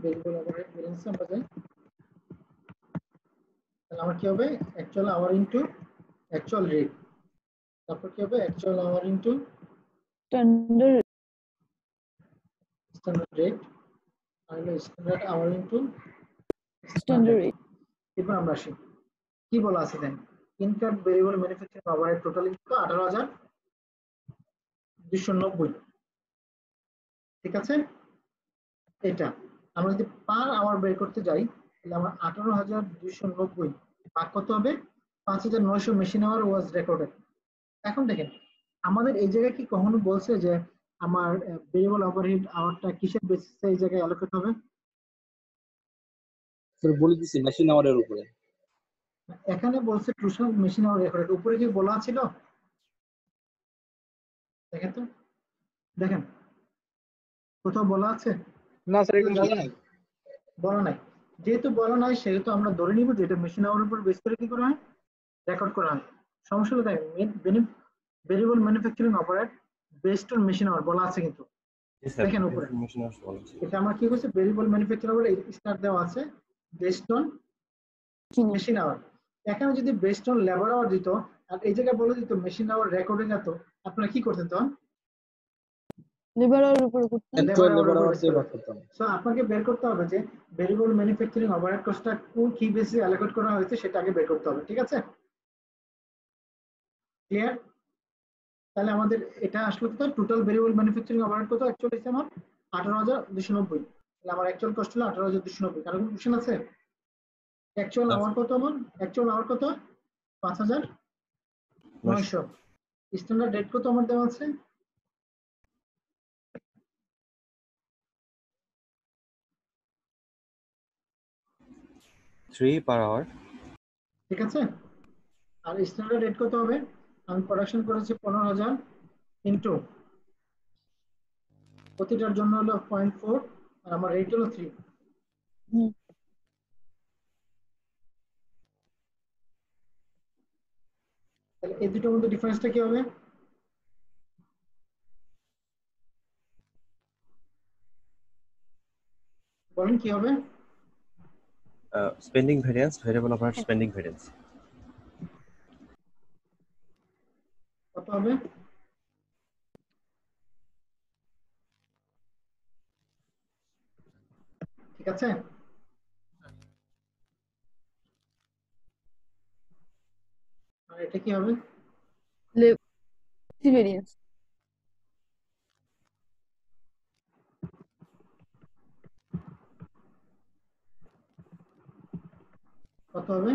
ভেরিয়েবল ওভারহেড ভেরিয়েন্স আমরা যাই, তাহলে আমার কি হবে? Actual hour into actual rate, তারপর কি হবে? Actual hour into standard standard rate আর হলো standard hour into standard rate. এরপর আমরা আসি কি বলা আছে then? Income variable manufacturing overhead total income 18,290। ঠিক আছে, এটা আমরা যদি পার আওয়ার বের করতে যাই তাহলে আমরা 18,290 ভাগ কত হবে? 5,900 মেশিন আওয়ার ওয়াজ রেকর্ডেড। এখন দেখেন আমাদের এই জায়গায় কি কখনো বলছে যে আমার ভেরিয়েবল ওভারহেড আওয়ারটা কিসের বেসিসে এই জায়গায় অ্যালোকেট হবে? স্যার বলে দিছি মেশিন আওয়ারের উপরে। এখানে বলছে টোটাল মেশিন আওয়ার রেকর্ডেড, উপরে কি বলা ছিল? দেখেন তো, দেখেন কোথাও বলা আছে? না স্যার এরকম বলা নাই। বলা নাই। যেহেতু বলা নাই সেহেতু আমরা ধরে নিব যে এটা মেশিন আওয়ার উপর বেস করে কি করা হয়? রেকর্ড করা হয়। সমস্যা হলো দেখেন variable manufacturing overhead based on machine hour বলা আছে কিন্তু। জি স্যার। দেখেন উপরে মেশিন আওয়ার বলা আছে। এটা আমরা কি করছি? ভেরিয়েবল ম্যানুফ্যাকচারিং ওভারহেড স্টার দেওয়া আছে বেসড অন মেশিন আওয়ার। এখানে যদি বেসড অন লেবার আওয়ার দিত আর এই জায়গায় বলে দিত মেশিন আওয়ার রেকর্ডে যেত, আপনারা কি করতেন তখন? লেবারের উপরে করতেন। অ্যাকচুয়াল লেবার আওয়ার দিয়ে ভাগ করতাম। সো আপনাকে বের করতে হবে যে ভেরিয়েবল ম্যানুফ্যাকচারিং ওভারহেড কস্টটা কোন কি বেসিসে অ্যালোকেট করা হয়েছে সেটা আগে বের করতে হবে। ঠিক আছে, ক্লিয়ার? তাহলে আমাদের এটা আসলে কত? টোটাল ভেরিয়েবল ম্যানুফ্যাকচারিং ওভারহেড কত? অ্যাকচুয়ালি হচ্ছে আমার 18,290। তাহলে আমার অ্যাকচুয়াল কস্ট হলো 18,290। কারো কোনো কোশ্চেন আছে? অ্যাকচুয়াল আওয়ার কত আমার? অ্যাকচুয়াল আওয়ার কত? 5,900। স্ট্যান্ডার্ড রেট কত আমার দেওয়া আছে? 3 per hour. ঠিক আছে, আর স্ট্যান্ডার্ড রেট কত হবে? আমি প্রোডাকশন করেছি 15,000 ইনটু প্রতিটার জন্য হলো 0.4 আর আমার রেট হলো 3। তাহলে এই দুটোর মধ্যে ডিফারেন্সটা কি হবে? বলেন কি হবে? Spending variance, variable overhead spending variance. কত হবে? ঠিক আছে, আর এটা কি হবে? ভেরিয়েন্স। কত হবে?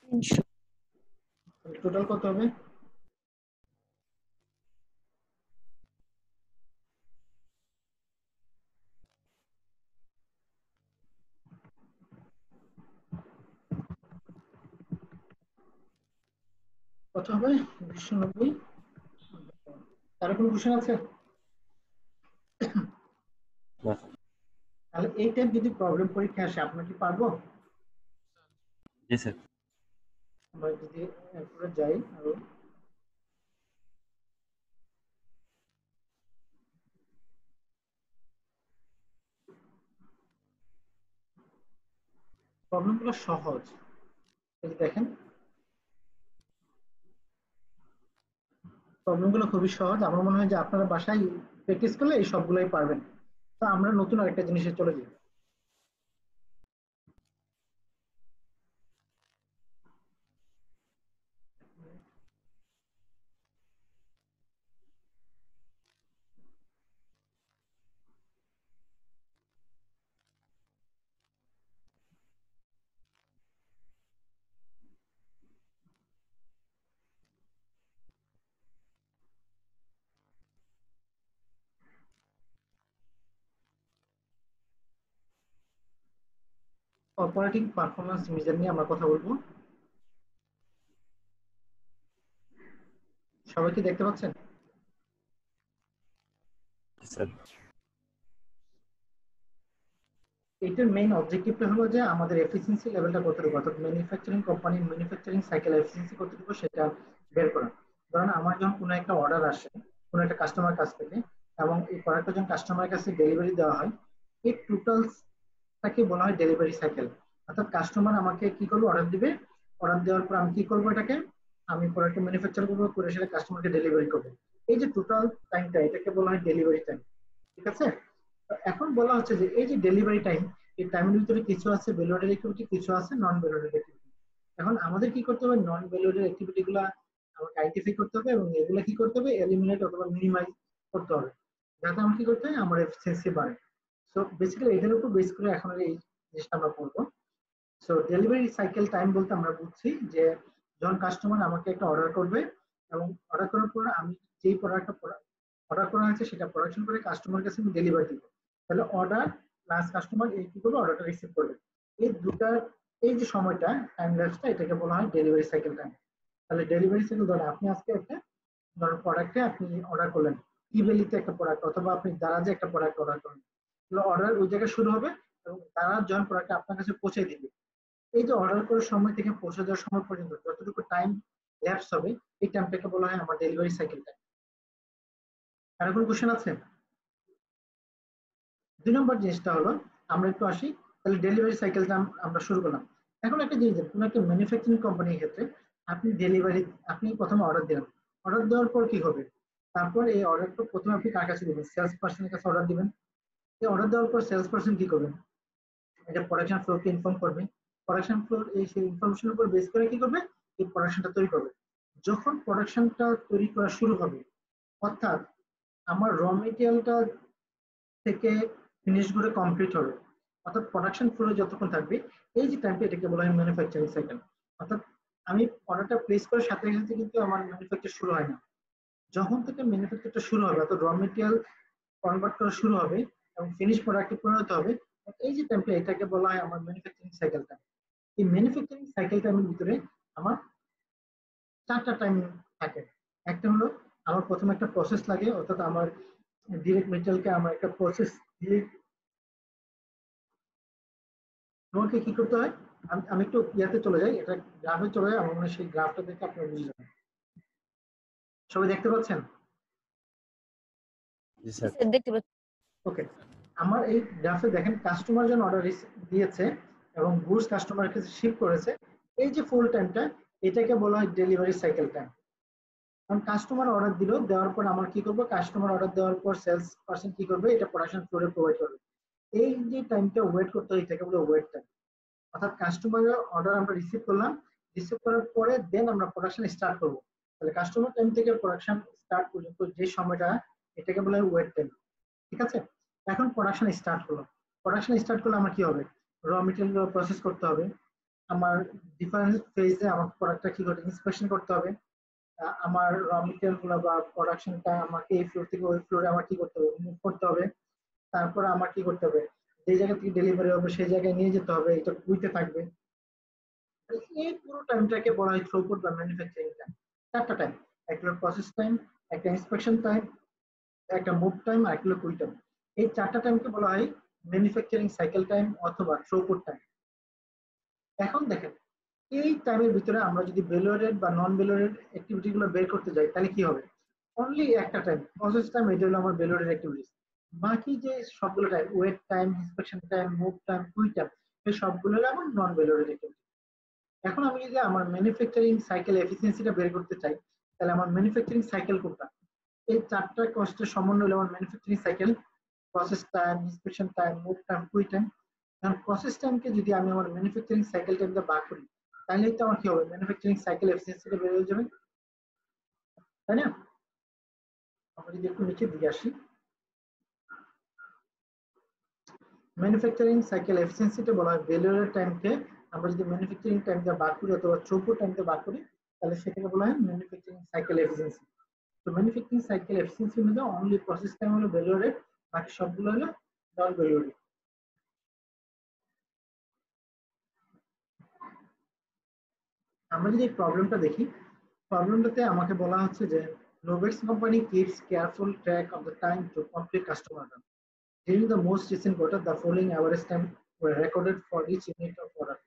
300। টোটাল কত হবে? কত হবে? 290। তার কোনো কোশ্চেন আছে? না স্যার। তাহলে এই টাইপ যদি প্রবলেম পরীক্ষা আসে আপনার কি পারবো? জি স্যার। আমরা যদি এরপরে যাই আরো প্রবলেমগুলো সহজ, এই যে দেখেন প্রবলেমগুলো খুবই সহজ। আমার মনে হয় যে আপনারা বাসায় প্র্যাকটিস করলে এই সবগুলোই পারবেন। তো আমরা নতুন আরেকটা জিনিসে চলে যাই। অপারেটিং পারফরম্যান্স মেজার নিয়ে আমরা কথা বলবো। সবাই কি দেখতে পাচ্ছেন? স্যার এটার মেইন অবজেক্টিভটা হলো যে আমাদের এফিসিয়েন্সি লেভেলটা কতটুকু, অর্থাৎ ম্যানুফ্যাকচারিং কোম্পানির ম্যানুফ্যাকচারিং সাইকেল এফিসিয়েন্সি কতটুকু সেটা বের করা। ধরেন আমার যখন কোনো একটা অর্ডার আসে কোনো একটা কাস্টমার কাছ থেকে এবং এই প্রোডাক্টটা যখন কাস্টমারের কাছে ডেলিভারি দেওয়া হয়, এই টোটালটাকে বলা হয় ডেলিভারি সাইকেল। অর্থাৎ কাস্টমার আমাকে কি করবে, অর্ডার দিবে, অর্ডার দেওয়ার পর আমি কি করবো, এটাকে আমি প্রোডাক্টটা ম্যানুফ্যাকচার করবো, করে সেটা কাস্টমারকে ডেলিভারি করবো। এই যে টোটাল টাইমটা এটাকে বলা হয় ডেলিভারি টাইম। ঠিক আছে, এখন বলা হচ্ছে যে এই যে ডেলিভারি টাইম, এই টাইমের ভিতরে কিছু আছে ভ্যালুয়েটেড অ্যাক্টিভিটি, কিছু আছে নন ভ্যালুয়েটেড অ্যাক্টিভিটি। এখন আমাদের কি করতে হবে, নন ভ্যালুয়েটেড অ্যাক্টিভিটি গুলা আমাকে আইডেন্টিফাই করতে হবে এবং এগুলা কি করতে হবে, এলিমিনেট অথবা মিনিমাইজ করতে হবে, যাতে আমরা কি করতে হয় আমার এফিসিয়েন্সি বাড়ে। সো বেসিক্যালি এটার উপর বেস করে এখন এই জিনিসটা আমরা পড়বো। সো ডেলিভারি সাইকেল টাইম বলতে আমরা বুঝছি যে যখন কাস্টমার আমাকে একটা অর্ডার করবে এবং অর্ডার করার পর আমি যেই প্রোডাক্টটা অর্ডার করা হয়েছে সেটা প্রোডাকশন করে কাস্টমার কাছে আমি ডেলিভারি দিব। তাহলে অর্ডার প্লাস কাস্টমার এই কি করবে, অর্ডারটা রিসিভ করবে। এই দুটার এই যে সময়টা টাইম ল্যাপসটা এটাকে বলা হয় ডেলিভারি সাইকেল টাইম। তাহলে ডেলিভারি সাইকেল ধরেন আপনি আজকে একটা ধরেন প্রোডাক্টে আপনি অর্ডার করলেন, ইবেলিতে একটা প্রোডাক্ট অথবা আপনি দারাজে একটা প্রোডাক্ট অর্ডার করলেন, তাহলে অর্ডার ওই জায়গায় শুরু হবে এবং দারাজ যখন প্রোডাক্টটা আপনার কাছে পৌঁছে দিবে, এই যে অর্ডার করার সময় থেকে পৌঁছে যাওয়ার সময় পর্যন্ত যতটুকু টাইম ল্যাপস হবে এই টাইমটাকে বলা হয় আমার ডেলিভারি সাইকেল টাইম। আর কোনো কোশ্চেন আছে? 2 নম্বর জিনিসটা হলো আমরা একটু আসি, তাহলে ডেলিভারি সাইকেলটা আমরা শুরু করলাম। এখন একটা জিনিস, কোনো একটা ম্যানুফ্যাকচারিং কোম্পানির ক্ষেত্রে আপনি ডেলিভারি, আপনি প্রথমে অর্ডার দিলেন, অর্ডার দেওয়ার পর কি হবে, তারপর এই অর্ডারটা প্রথমে আপনি কার কাছে দিবেন, সেলস পার্সনের কাছে অর্ডার দিবেন। এই অর্ডার দেওয়ার পর সেলস পার্সন কি করবেন, এটা প্রোডাকশন ফ্লোরকে ইনফর্ম করবে। প্রোডাকশন ফ্লোর এই সেই ইনফরমেশনের উপর বেস করে কি করবে, এই প্রোডাকশনটা তৈরি করবে। যখন প্রোডাকশনটা তৈরি করা শুরু হবে, অর্থাৎ আমার র মেটেরিয়ালটা থেকে ফিনিশ করে কমপ্লিট হবে, অর্থাৎ প্রোডাকশন ফ্লোরে যতক্ষণ থাকবে এই যে টাইমটা এটাকে বলা হয় ম্যানুফ্যাকচারিং সাইকেল। অর্থাৎ আমি অর্ডারটা প্লেস করার সাথে সাথে কিন্তু আমার ম্যানুফ্যাকচার শুরু হয় না, যখন থেকে ম্যানুফ্যাকচারটা শুরু হবে অর্থাৎ র মেটেরিয়াল কনভার্ট করা শুরু হবে এবং ফিনিশ প্রোডাক্টে পরিণত হবে, এই যে টাইমটা এটাকে বলা হয় আমার ম্যানুফ্যাকচারিং সাইকেল টাইম। এই ম্যানুফ্যাকচারিং সাইকেল টাইমের ভিতরে আমার 4টা টাইম থাকে। একটা হলো আমার প্রথমে একটা প্রসেস লাগে, অর্থাৎ আমার ডিরেক্ট মেটেরিয়ালকে আমার একটা প্রসেস দিয়ে আমাকে কি করতে হয়। আমি একটু ইয়াতে চলে যাই, এটা গ্রাফে চলে যাই, আমার মনে হয় সেই গ্রাফটা দেখে আপনারা বুঝে যাবেন। সবাই দেখতে পাচ্ছেন? জি স্যার। দেখতে পাচ্ছি। ওকে, আমার এই গ্রাফে দেখেন কাস্টমার যখন অর্ডার দিয়েছে এবং গুডস কাস্টমারের কাছে শিপ করেছে, এই যে ফুল টাইমটা এটাকে বলা হয় ডেলিভারি সাইকেল টাইম। কারণ কাস্টমার অর্ডার দিল, দেওয়ার পর আমার কি করব, কাস্টমার অর্ডার দেওয়ার পর সেলস পারসন কি করবে, এটা প্রোডাকশন ফ্লোরে প্রোভাইড করবে। এই যে টাইমটা ওয়েট করতে হয় এটাকে বলে ওয়েট টাইম। অর্থাৎ কাস্টমারের অর্ডার আমরা রিসিভ করলাম, রিসিভ করার পরে দেন আমরা প্রোডাকশন স্টার্ট করব। তাহলে কাস্টমার টাইম থেকে প্রোডাকশন স্টার্ট পর্যন্ত যে সময়টা এটাকে বলে ওয়েট টাইম। ঠিক আছে, এখন প্রোডাকশন স্টার্ট হলো। প্রোডাকশন স্টার্ট করলে আমার কি হবে, র মেটেরিয়াল প্রসেস করতে হবে, আমার ডিফারেন্ট ফেজে আমার প্রোডাক্টটা কি করতে ইন্সপেকশন করতে হবে, আমার র মেটেরিয়াল গুলো বা প্রোডাকশনটা আমাকে এই ফ্লোর থেকে ওই ফ্লোরে আমার কি করতে হবে, মুভ করতে হবে। তারপর আমার কি করতে হবে, যে জায়গা থেকে ডেলিভারি হবে সেই জায়গায় নিয়ে যেতে হবে, এটা কুইতে থাকবে। এই পুরো টাইমটাকে বলা হয় থ্রুপুট বা ম্যানুফ্যাকচারিং টাইম। 4টা টাইম, একটা হলো প্রসেস টাইম, একটা ইন্সপেকশন টাইম, একটা মুভ টাইম, আর একটা হলো কুইট টাইম। এই 4টা টাইমকে বলা হয় ম্যানুফ্যাকচারিং সাইকেল টাইম অথবা থ্রুপুট টাইম। এখন দেখেন এই টাইমের ভিতরে আমরা যদি ভ্যালুয়েটেড বা নন ভ্যালুয়েটেড অ্যাক্টিভিটি গুলো বের করতে যাই তাহলে কি হবে, অনলি একটা টাইম প্রসেস টাইম, এটা হলো আমার ভ্যালুয়েটেড অ্যাক্টিভিটিস। বাকি যে সবগুলো time, wait time, inspection time, move time, queue time, এই সবগুলো হলো আমার নন ভ্যালুয়েটেড অ্যাক্টিভিটি। এখন আমি যদি আমার ম্যানুফ্যাকচারিং সাইকেল এফিসিয়েন্সিটা বের করতে চাই, তাহলে আমার ম্যানুফ্যাকচারিং সাইকেল কোনটা, এই 4টা কষ্টের সমন্বয় হলো আমার manufacturing cycle. Process time, inspection time, move time, queue time. কারণ প্রসেস টাইমকে যদি আমি আমার ম্যানুফ্যাকচারিং সাইকেল টাইম দিয়ে ভাগ করি তাহলে তো আমার কি হবে, ম্যানুফ্যাকচারিং সাইকেল এফিসিয়েন্সিটা বেড়ে যাবে, তাই না? আমরা যদি একটু নিচে দিকে আসি, ম্যানুফ্যাকচারিং সাইকেল এফিসিয়েন্সিটা বলা হয় ভ্যালুয়েটেড টাইমকে আমরা যদি ম্যানুফ্যাকচারিং টাইম দিয়ে ভাগ করি অথবা থ্রুপুট টাইম দিয়ে ভাগ করি তাহলে সেটাকে বলা হয় ম্যানুফ্যাকচারিং সাইকেল এফিসিয়েন্সি। তো ম্যানুফ্যাকচারিং সাইকেল এফিসিয়েন্সির মধ্যে অনলি প্রসেস টাইম হলো ভ্যালুয়েটেড, বাকি সবগুলো হলো নন ভ্যালুয়েটেড। আমরা যদি এই প্রবলেমটা দেখি, প্রবলেমটাতে আমাকে বলা হচ্ছে যে Novex company keeps careful track of the time to complete customer order. During the most recent quarter, the following average time were recorded for each unit of order.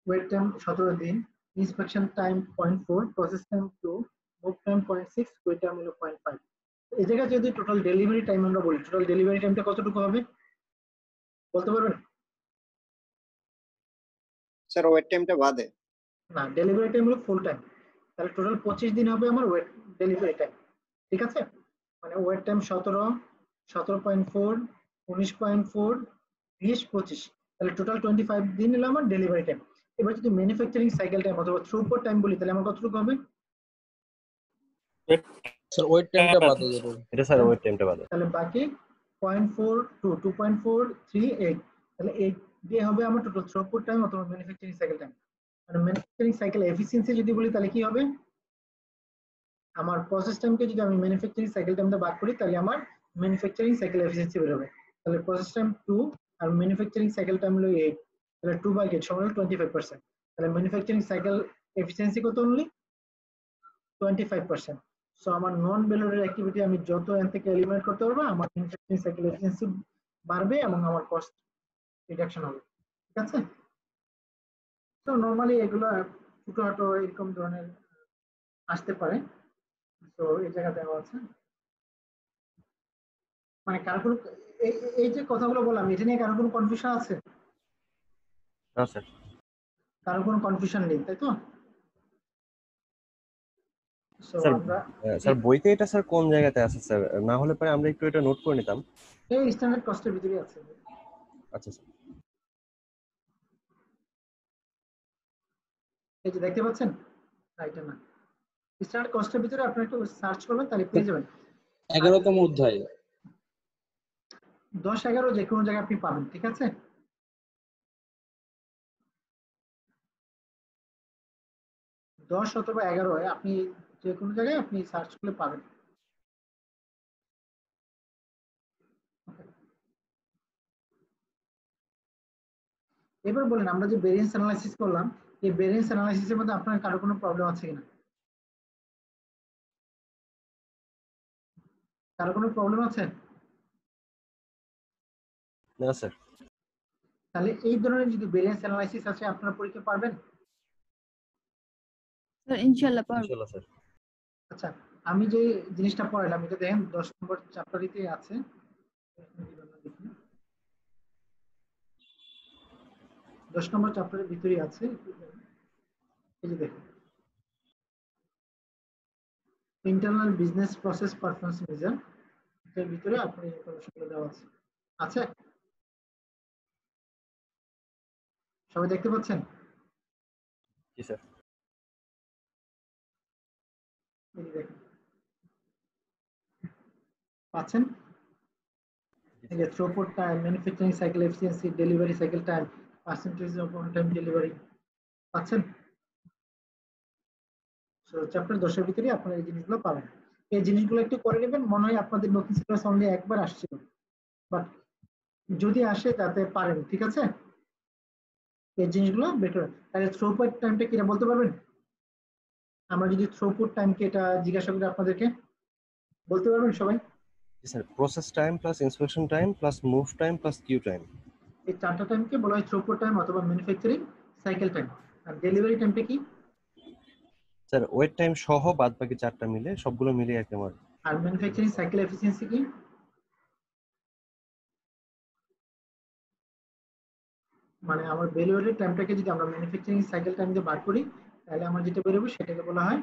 Wait time 17 দিন, inspection time 0.4, process time 2, move time 0.6, wait time হলো 0.5। এই জায়গায় যদি total delivery time আমরা বলি, total delivery টাইমটা কতটুকু হবে বলতে পারবেন? স্যার ওয়েট টাইমটা বাদে? না, ডেলিভারি টাইম হলো ফুল টাইম, তাহলে টোটাল 25 দিন হবে আমার ওয়েট ডেলিভারি টাইম। ঠিক আছে, মানে ওয়েট টাইম 17, 17.4, 19.4, 20, 25, তাহলে টোটাল 25 দিন হলো আমার ডেলিভারি টাইম। এবার যদি ম্যানুফ্যাকচারিং সাইকেল টাইম অথবা থ্রুপুট টাইম বলি তাহলে আমার কতটুকু হবে? স্যার ওয়েট টাইমটা বাদে যেটা। এটা স্যার ওয়েট টাইমটা বাদে। তাহলে বাকি 0.42, 2.438, তাহলে 8 দিয়ে হবে আমার টোটাল থ্রুপুট টাইম অথবা ম্যানুফ্যাকচারিং সাইকেল টাইম। আর ম্যানুফ্যাকচারিং সাইকেল এফিসিয়েন্সি যদি বলি তাহলে কি হবে, আমার প্রসেস টাইমকে যদি আমি ম্যানুফ্যাকচারিং সাইকেল টাইম দিয়ে ভাগ করি তাহলে আমার ম্যানুফ্যাকচারিং সাইকেল এফিসিয়েন্সি বের হবে। তাহলে প্রসেস টাইম 2 আর ম্যানুফ্যাকচারিং সাইকেল টাইম হলো 8, তাহলে 2/8 সমান হলো 25%। তাহলে ম্যানুফ্যাকচারিং সাইকেল এফিসিয়েন্সি কত অনলি 25%। সো আমার নন ভ্যালুয়েটেড অ্যাক্টিভিটি আমি যত এন থেকে এলিমিনেট করতে পারবো আমার ম্যানুফ্যাকচারিং সাইকেল এফিসিয়েন্সি বাড়বে এবং আমার কস্ট রিডাকশন হবে। ঠিক আছে, তো নরমালি এগুলো ছোটখাটো এরকম ধরনের আসতে পারে। তো এই জায়গা দেওয়া আছে, মানে কারো কোনো এই যে কথাগুলো বললাম এটা নিয়ে কারো কোনো কনফিউশন আছে? না স্যার। কারো কোনো কনফিউশন নেই, তাই তো? সো স্যার আমরা স্যার বইতে এটা স্যার কোন জায়গাতে আছে স্যার, না হলে পরে আমরা একটু এটা নোট করে নিতাম। এই স্ট্যান্ডার্ড কস্টের ভিতরে আছে। আচ্ছা স্যার। এই যে দেখতে পাচ্ছেন, এটা না, স্ট্যান্ডার্ড কস্টের ভিতরে আপনি একটু সার্চ করবেন তাহলে পেয়ে যাবেন। 11তম অধ্যায় 10-11 যে কোনো জায়গায় আপনি পাবেন। ঠিক আছে, দশ অথবা 11 আপনি যে কোনো জায়গায় আপনি সার্চ করলে পাবেন। এবার বলেন আমরা যে ভেরিয়েন্স অ্যানালাইসিস করলাম, এই ভেরিয়েন্স অ্যানালাইসিসের মধ্যে আপনার কারো কোনো প্রবলেম আছে কিনা? কারো কোনো প্রবলেম আছে? না স্যার। তাহলে এই ধরনের যদি ভেরিয়েন্স অ্যানালাইসিস আছে আপনারা পরীক্ষা পারবেন? স্যার ইনশাআল্লাহ পারবো। ইনশাআল্লাহ স্যার। আচ্ছা, আমি যে জিনিসটা পড়ালাম এটা দেখেন 10 নম্বর চ্যাপ্টারিতে আছে। 10 নম্বর চ্যাপ্টারের ভিতরে আছে, এই যে দেখুন internal business process performance measure, এর ভিতরে আপনার ইনফরমেশনগুলো দেওয়া আছে। আছে? সবাই দেখতে পাচ্ছেন? জি স্যার। এই যে দেখুন পাচ্ছেন? এই যে throughput time, manufacturing cycle efficiency, delivery cycle time, percentage of on time delivery পাচ্ছেন? সো চ্যাপ্টার 10 এর ভিতরে আপনারা এই জিনিসগুলো পাবেন। এই জিনিসগুলো একটু করে নেবেন, মনে হয় আপনাদের নতুন সিলেবাস অনলি একবার আসছিল, বাট যদি আসে তাতে পারেন, ঠিক আছে? এই জিনিসগুলো বেটার। তাহলে থ্রুপুট টাইমটা কিরা বলতে পারবেন? আমরা যদি থ্রুপুট টাইমকে এটা জিজ্ঞাসা করি আপনাদেরকে বলতে পারবেন সবাই? জি sir, process time plus inspection time plus move time plus queue time. এই চারটা টাইমকে বলা হয় থ্রুপুট টাইম অথবা ম্যানুফ্যাকচারিং সাইকেল টাইম। আর ডেলিভারি টাইমটা কি? স্যার ওয়েট টাইম সহ বাদ বাকি চারটা মিলে সবগুলো মিলে আর কি আমার। আর ম্যানুফ্যাকচারিং সাইকেল এফিসিয়েন্সি কি? মানে আমার ডেলিভারি টাইমটাকে যদি আমরা ম্যানুফ্যাকচারিং সাইকেল টাইম দিয়ে বার করি তাহলে আমার যেটা বেরোবে সেটাকে বলা হয়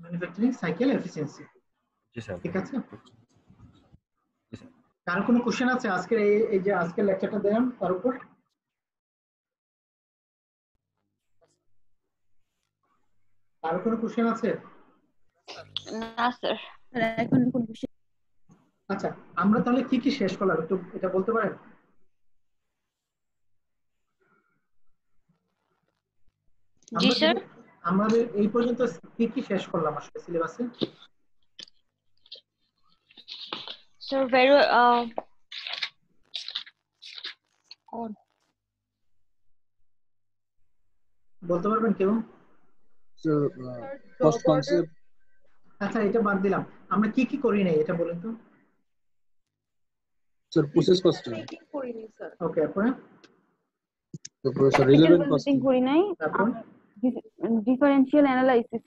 ম্যানুফ্যাকচারিং সাইকেল এফিসিয়েন্সি। জি স্যার। ঠিক আছে? জি স্যার। কারো কোনো কোশ্চেন আছে আজকের এই যে আজকের লেকচারটা দিলাম তার উপর? কারো কোনো কোশ্চেন আছে? না স্যার। এখন কোন বিষয়? আচ্ছা, আমরা তাহলে কি কি শেষ করলাম একটু এটা বলতে পারেন? জি স্যার। আমাদের এই পর্যন্ত কি কি শেষ করলাম আসলে সিলেবাসে? Sir very on. বলতে পারবেন কেউ? So, first concept, আচ্ছা এটা বাদ দিলাম, আমরা কি কি করি নাই এটা বলেন তো? sir, process costing. ওকে, তারপরে So, sir, relevant Capital budgeting costing. করি নাই। তারপর ডিফারেন্সিয়াল অ্যানালাইসিস,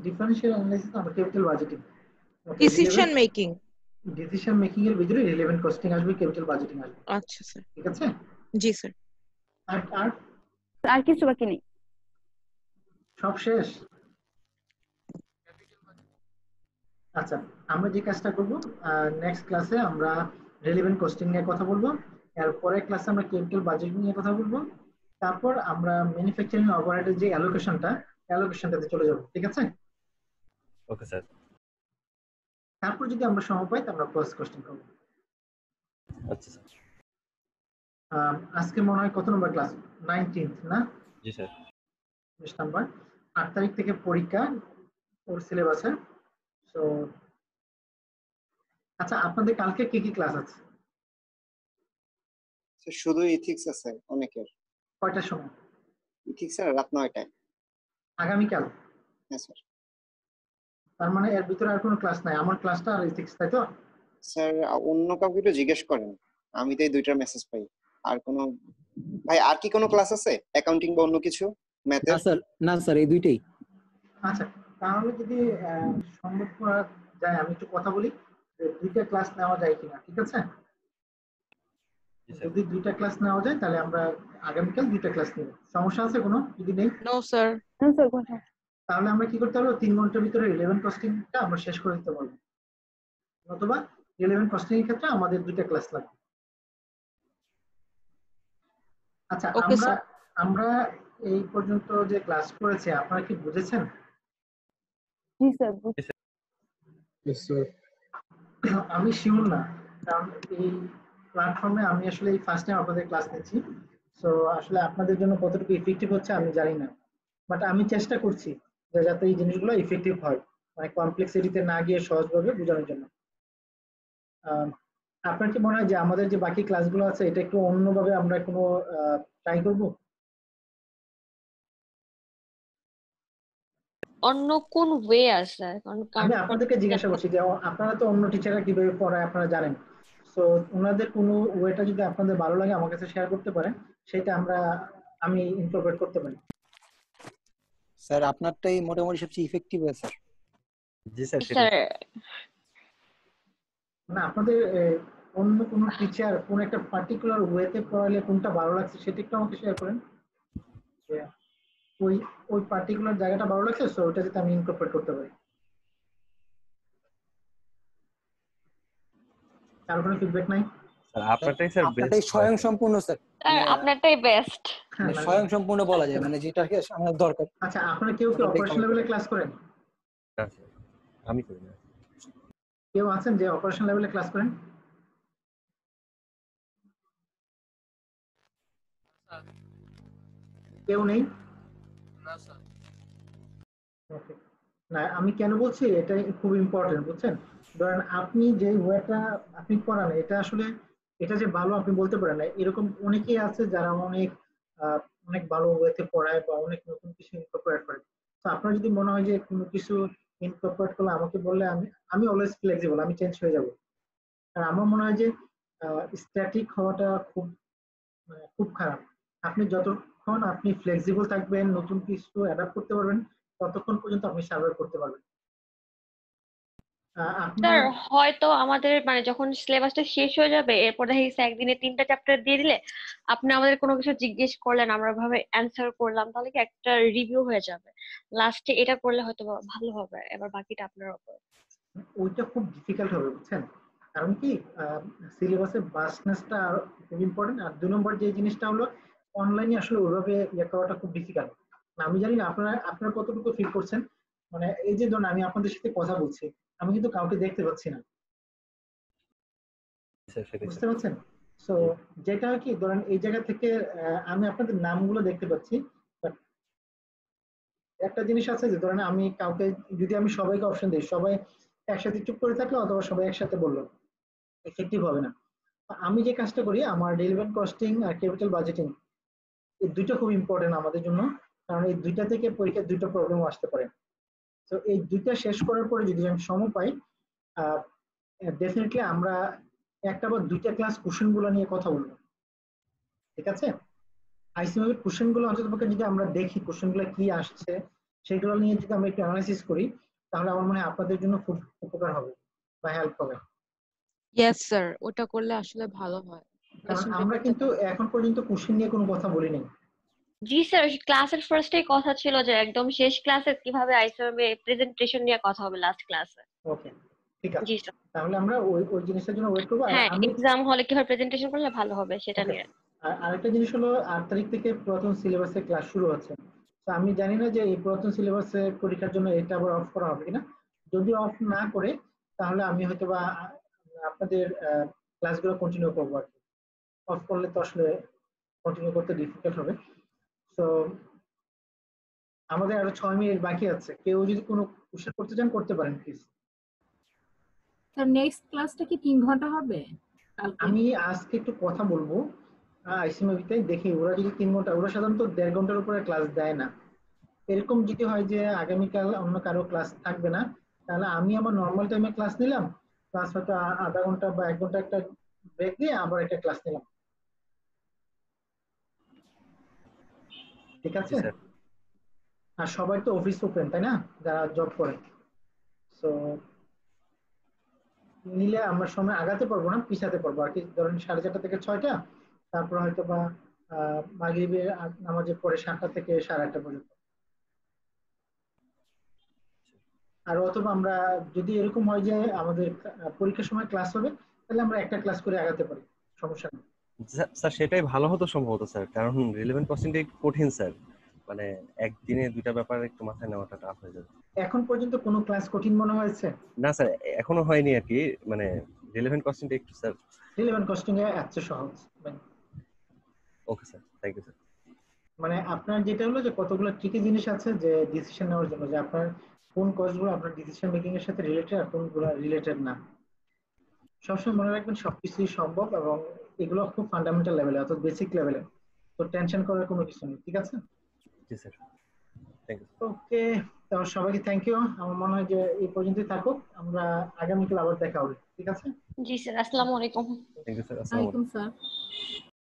ডিফারেন্সিয়াল অ্যানালাইসিস, আমরা capital budgeting, decision making. Decision making এর ভিতরে রিলেভেন্ট কস্টিং আসবে, ক্যাপিটাল বাজেটিং আসবে। আচ্ছা স্যার। ঠিক আছে? জি স্যার। আর আর আর কিছু বাকি নেই। সব শেষ? আচ্ছা, আমরা যে কাজটা করব নেক্সট ক্লাসে আমরা রিলেভেন্ট কস্টিং নিয়ে কথা বলবো, এর পরের ক্লাসে আমরা ক্যাপিটাল বাজেটিং নিয়ে কথা বলবো, তারপর আমরা ম্যানুফ্যাকচারিং ওভারহেডের যে অ্যালোকেশনটাতে চলে যাব। ঠিক আছে? Okay sir. তারপর যদি আমরা সময় পাই তাহলে আমরা প্রসেস কস্টিং করব। আচ্ছা স্যার। আজকে মনে হয় কত নম্বর ক্লাস? 19th না? জি স্যার। 20 নাম্বার। 8 তারিখ থেকে পরীক্ষা ওর সিলেবাসে। সো আচ্ছা, আপনাদের কালকে কি কি ক্লাস আছে? শুধু ইথিক্স আছে অনেকের। কয়টার সময়? ইথিক্স এর রাত 9টায়। আগামীকাল? হ্যাঁ স্যার। তার মানে এর ভিতরে আর কোনো ক্লাস নাই, আমার ক্লাসটা আর ইথিক্স, তাই তো? স্যার অন্য কাউকে একটু জিজ্ঞেস করেন, আমি তো এই দুইটার মেসেজ পাই। আর কোনো ভাই আর কি কোনো ক্লাস আছে অ্যাকাউন্টিং বা অন্য কিছু ম্যাথের? না স্যার এই দুইটাই। আচ্ছা, তাহলে যদি সম্ভব করা যায় আমি একটু কথা বলি যে দুইটা ক্লাস নেওয়া যায় কিনা। ঠিক আছে? যদি দুইটা ক্লাস নেওয়া যায় তাহলে আমরা আগামীকাল দুইটা ক্লাস নেব। সমস্যা আছে কোনো? যদি নেই নো স্যার। না স্যার, কোনো সমস্যা নেই। তাহলে আমরা কি করতে পারবো, 3 ঘন্টার ভিতরে রিলেভেন্ট কস্টিংটা আমরা শেষ করে দিতে পারবো, অথবা রিলেভেন্ট কস্টিং এর ক্ষেত্রে আমাদের দুইটা ক্লাস লাগবে। আচ্ছা, ওকে স্যার। আমরা এই পর্যন্ত যে ক্লাস করেছি আপনারা কি বুঝেছেন? জি স্যার। Yes, sir. আমি শিওর না, কারণ এই প্ল্যাটফর্মে আমি আসলে এই ফার্স্ট টাইম আপনাদের ক্লাস নিচ্ছি, সো আসলে আপনাদের জন্য কতটুকু ইফেক্টিভ হচ্ছে আমি জানি না, বাট আমি চেষ্টা করছি যে যাতে এই জিনিসগুলো ইফেক্টিভ হয়, মানে কমপ্লেক্সিটিতে না গিয়ে সহজভাবে বোঝানোর জন্য। আপনার কি মনে হয় যে আমাদের যে বাকি ক্লাসগুলো আছে এটা একটু অন্যভাবে আমরা কোনো ট্রাই করব? অন্য কোন ওয়ে আছে? কারণ আমি আপনাদেরকে জিজ্ঞাসা করছি যে আপনারা তো অন্য টিচাররা কিভাবে পড়ায় আপনারা জানেন, সো ওনাদের কোনো ওয়েটা যদি আপনাদের ভালো লাগে আমার কাছে শেয়ার করতে পারেন, সেটা আমি ইনকর্পোরেট করতে পারি। স্যার আপনারটাই মোটামুটি সবচেয়ে ইফেক্টিভ হয় স্যার। জি স্যার স্যার না আপনাদের অন্য কোনো টিচার কোন একটা পার্টিকুলার ওয়েতে পড়ালে কোনটা ভালো লাগছে সেটা একটু আমাকে শেয়ার করেন। যে ওই ওই পার্টিকুলার জায়গাটা ভালো লাগছে, সো ওটা যাতে আমি ইনকর্পোরেট করতে পারি। কারো কোনো ফিডব্যাক নাই? স্যার আপনারটাই স্যার আপনারটাই স্বয়ংসম্পূর্ণ স্যার। Sir আপনারটাই best. স্বয়ংসম্পূর্ণ বলা যায়, মানে যেটাকে আমাদের দরকার। আচ্ছা আপনারা কেউ কি অপারেশন লেভেলে ক্লাস করেন? আচ্ছা আমি করি না। কেউ আছেন যে অপারেশন লেভেলে ক্লাস করেন? কেউ নেই? Okay. না আমি কেন বলছি এটা খুব ইম্পর্টেন্ট বুঝছেন। ধরেন আপনি যে ওয়েটা আপনি পড়ান এটা আসলে এটা যে ভালো আপনি বলতে পারেন না, এরকম অনেকেই আছে যারা অনেক ভালো ওয়েতে পড়ায় বা অনেক নতুন কিছু ইনকর্পোরেট করে। তো আপনার যদি মনে হয় যে কোনো কিছু ইনকর্পোরেট করলে আমাকে বললে আমি অলওয়েজ ফ্লেক্সিবল, আমি চেঞ্জ হয়ে যাব। আর আমার মনে হয় যে স্ট্যাটিক হওয়াটা খুব খারাপ। আপনি যতক্ষণ আপনি ফ্লেক্সিবল থাকবেন, নতুন কিছু অ্যাডাপ্ট করতে পারবেন, ততক্ষণ পর্যন্ত আপনি সার্ভাইভ করতে পারবেন। স্যার হয়তো আমাদের মানে যখন সিলেবাসটা শেষ হয়ে যাবে এরপর দেখা গেছে একদিনে 3টা চ্যাপ্টার দিয়ে দিলে আপনি আমাদের কোনো কিছু জিজ্ঞেস করলেন, আমরা ভাবে অ্যান্সার করলাম, তাহলে কি একটা রিভিউ হয়ে যাবে। লাস্টে এটা করলে হয়তো ভালো হবে, এবার বাকিটা আপনার উপর। ওইটা খুব ডিফিকাল্ট হবে বুঝছেন, কারণ কি সিলেবাসের ভাস্টনেসটা খুব ইম্পর্টেন্ট। আর 2 নম্বর যে জিনিসটা হলো অনলাইনে আসলে ওইভাবে ইয়ে করাটা খুব ডিফিকাল্ট। আমি জানি না আপনারা কতটুকু ফিল করছেন, মানে এই যে ধরুন আমি আপনাদের সাথে কথা বলছি, আমি কিন্তু কাউকে দেখতে পাচ্ছি না, বুঝতে পারছেন? সো যেটা কি ধরেন এই জায়গা থেকে আমি আপনাদের নামগুলো দেখতে পাচ্ছি, একটা জিনিস আছে যে ধরেন আমি কাউকে যদি আমি সবাইকে অপশন দিই, সবাই একসাথে চুপ করে থাকলো অথবা সবাই একসাথে বললো, এফেক্টিভ হবে না। আমি যে কাজটা করি আমার রিলেভেন্ট কস্টিং আর ক্যাপিটাল বাজেটিং এই দুইটা খুব ইম্পর্টেন্ট আমাদের জন্য, কারণ এই দুইটা থেকে পরীক্ষার 2টা প্রবলেম আসতে পারে। তো এই দুইটা শেষ করার পরে যদি আমি সময় পাই, ডেফিনেটলি আমরা একটা বা 2টা ক্লাস কোশ্চেন গুলো নিয়ে কথা বলবো, ঠিক আছে? আইসিএমএর কোশ্চেন গুলো অন্ততপক্ষে যদি আমরা দেখি কোশ্চেন গুলো কি আসছে সেগুলো নিয়ে যদি আমরা একটু অ্যানালাইসিস করি, তাহলে আমার মনে হয় আপনাদের জন্য খুব উপকার হবে বা হেল্প হবে। ইয়েস স্যার, ওটা করলে আসলে ভালো হয়। কারণ আমরা কিন্তু এখন পর্যন্ত কোশ্চেন নিয়ে কোনো কথা বলিনি। জি স্যার, ক্লাসের ফার্স্টেই কথা ছিল যে একদম শেষ ক্লাসে কিভাবে আইসিএমএ প্রেজেন্টেশন নিয়ে কথা হবে লাস্ট ক্লাসে। ওকে ঠিক আছে, জি স্যার। তাহলে আমরা ওই জিনিসটার জন্য ওয়েট করব। আর হ্যাঁ, আমি এক্সাম হলে কিভাবে প্রেজেন্টেশন করলে ভালো হবে সেটা নিয়ে। আর আরেকটা জিনিস হলো 8 তারিখ থেকে পুরাতন সিলেবাসে ক্লাস শুরু হচ্ছে। তো আমি জানি না যে এই পুরাতন সিলেবাসে পরীক্ষার জন্য এটা আবার অফ করা হবে কিনা। যদি অফ না করে তাহলে আমি হয়তো বা আপনাদের ক্লাসগুলো কন্টিনিউ করবো আর কি। অফ করলে তো আসলে কন্টিনিউ করতে ডিফিকাল্ট হবে। তো আমাদের আরো 6 মিনিট বাকি আছে, কেউ যদি কোনো কোশ্চেন করতে চান করতে পারেন প্লিজ। স্যার নেক্সট ক্লাসটা কি 3 ঘন্টা হবে? আমি আজকে একটু কথা বলবো আইসিএমএবিতে, দেখি ওরা যদি 3 ঘন্টা, ওরা সাধারণত 1.5 ঘন্টার উপরে ক্লাস দেয় না। এরকম যদি হয় যে আগামীকাল অন্য কারো ক্লাস থাকবে না, তাহলে আমি আমার নর্মাল টাইমে ক্লাস নিলাম, ক্লাস হয়তো আধা ঘন্টা বা 1 ঘন্টা একটা ব্রেক দিয়ে আবার একটা ক্লাস নিলাম, ঠিক আছে? আর সবাই তো অফিস ওপেন তাই না, যারা জব করে, সো নিলে আমরা সময় আগাতে পারবো না, পিছাতে পারবো আর কি। ধরেন 4:30 থেকে 6টা, তারপর হয়তো বা মাগরিবের নামাজের পরে 7টা থেকে 8:30 পর্যন্ত। আর অথবা আমরা যদি এরকম হয় যে আমাদের পরীক্ষার সময় ক্লাস হবে, তাহলে আমরা একটা ক্লাস করে আগাতে পারি, সমস্যা নেই। স্যার সেটাই ভালো হতো সম্ভবত স্যার, কারণ রিলেভেন্ট কোশ্চেনটা একটু কঠিন স্যার, মানে একদিনে 2টা ব্যাপার একটু মাথায় নেওয়াটা টাফ হয়ে যাবে। এখন পর্যন্ত কোনো ক্লাস কঠিন মনে হয়েছে? না স্যার এখনো হয়নি আর কি, মানে রিলেভেন্ট কোশ্চেনটা একটু স্যার। রিলেভেন্ট কোশ্চেন এত সহজ। Okay sir, thank you sir. মানে আপনার যেটা হলো যে কতগুলো ট্রিকি জিনিস আছে যে ডিসিশন নেওয়ার জন্য, যে আপনার কোন কজগুলো আপনার ডিসিশন মেকিং এর সাথে রিলেটেড আর কোনগুলো রিলেটেড না। সবসময় মনে রাখবেন সবকিছুই সম্ভব এবং এগুলো খুব ফান্ডামেন্টাল লেভেলে অর্থাৎ বেসিক লেভেলে, তো টেনশন করার কোনো কিছু নেই, ঠিক আছে? জি স্যার, থ্যাংক ইউ। ওকে, তো সবাইকে থ্যাংক ইউ। আমার মনে হয় যে এই পর্যন্তই থাকুক, আমরা আগামীকাল আবার দেখা হবে, ঠিক আছে? জি স্যার, আসসালামু আলাইকুম। থ্যাংক ইউ স্যার, আসসালামু আলাইকুম। ওয়ালাইকুম স্যার।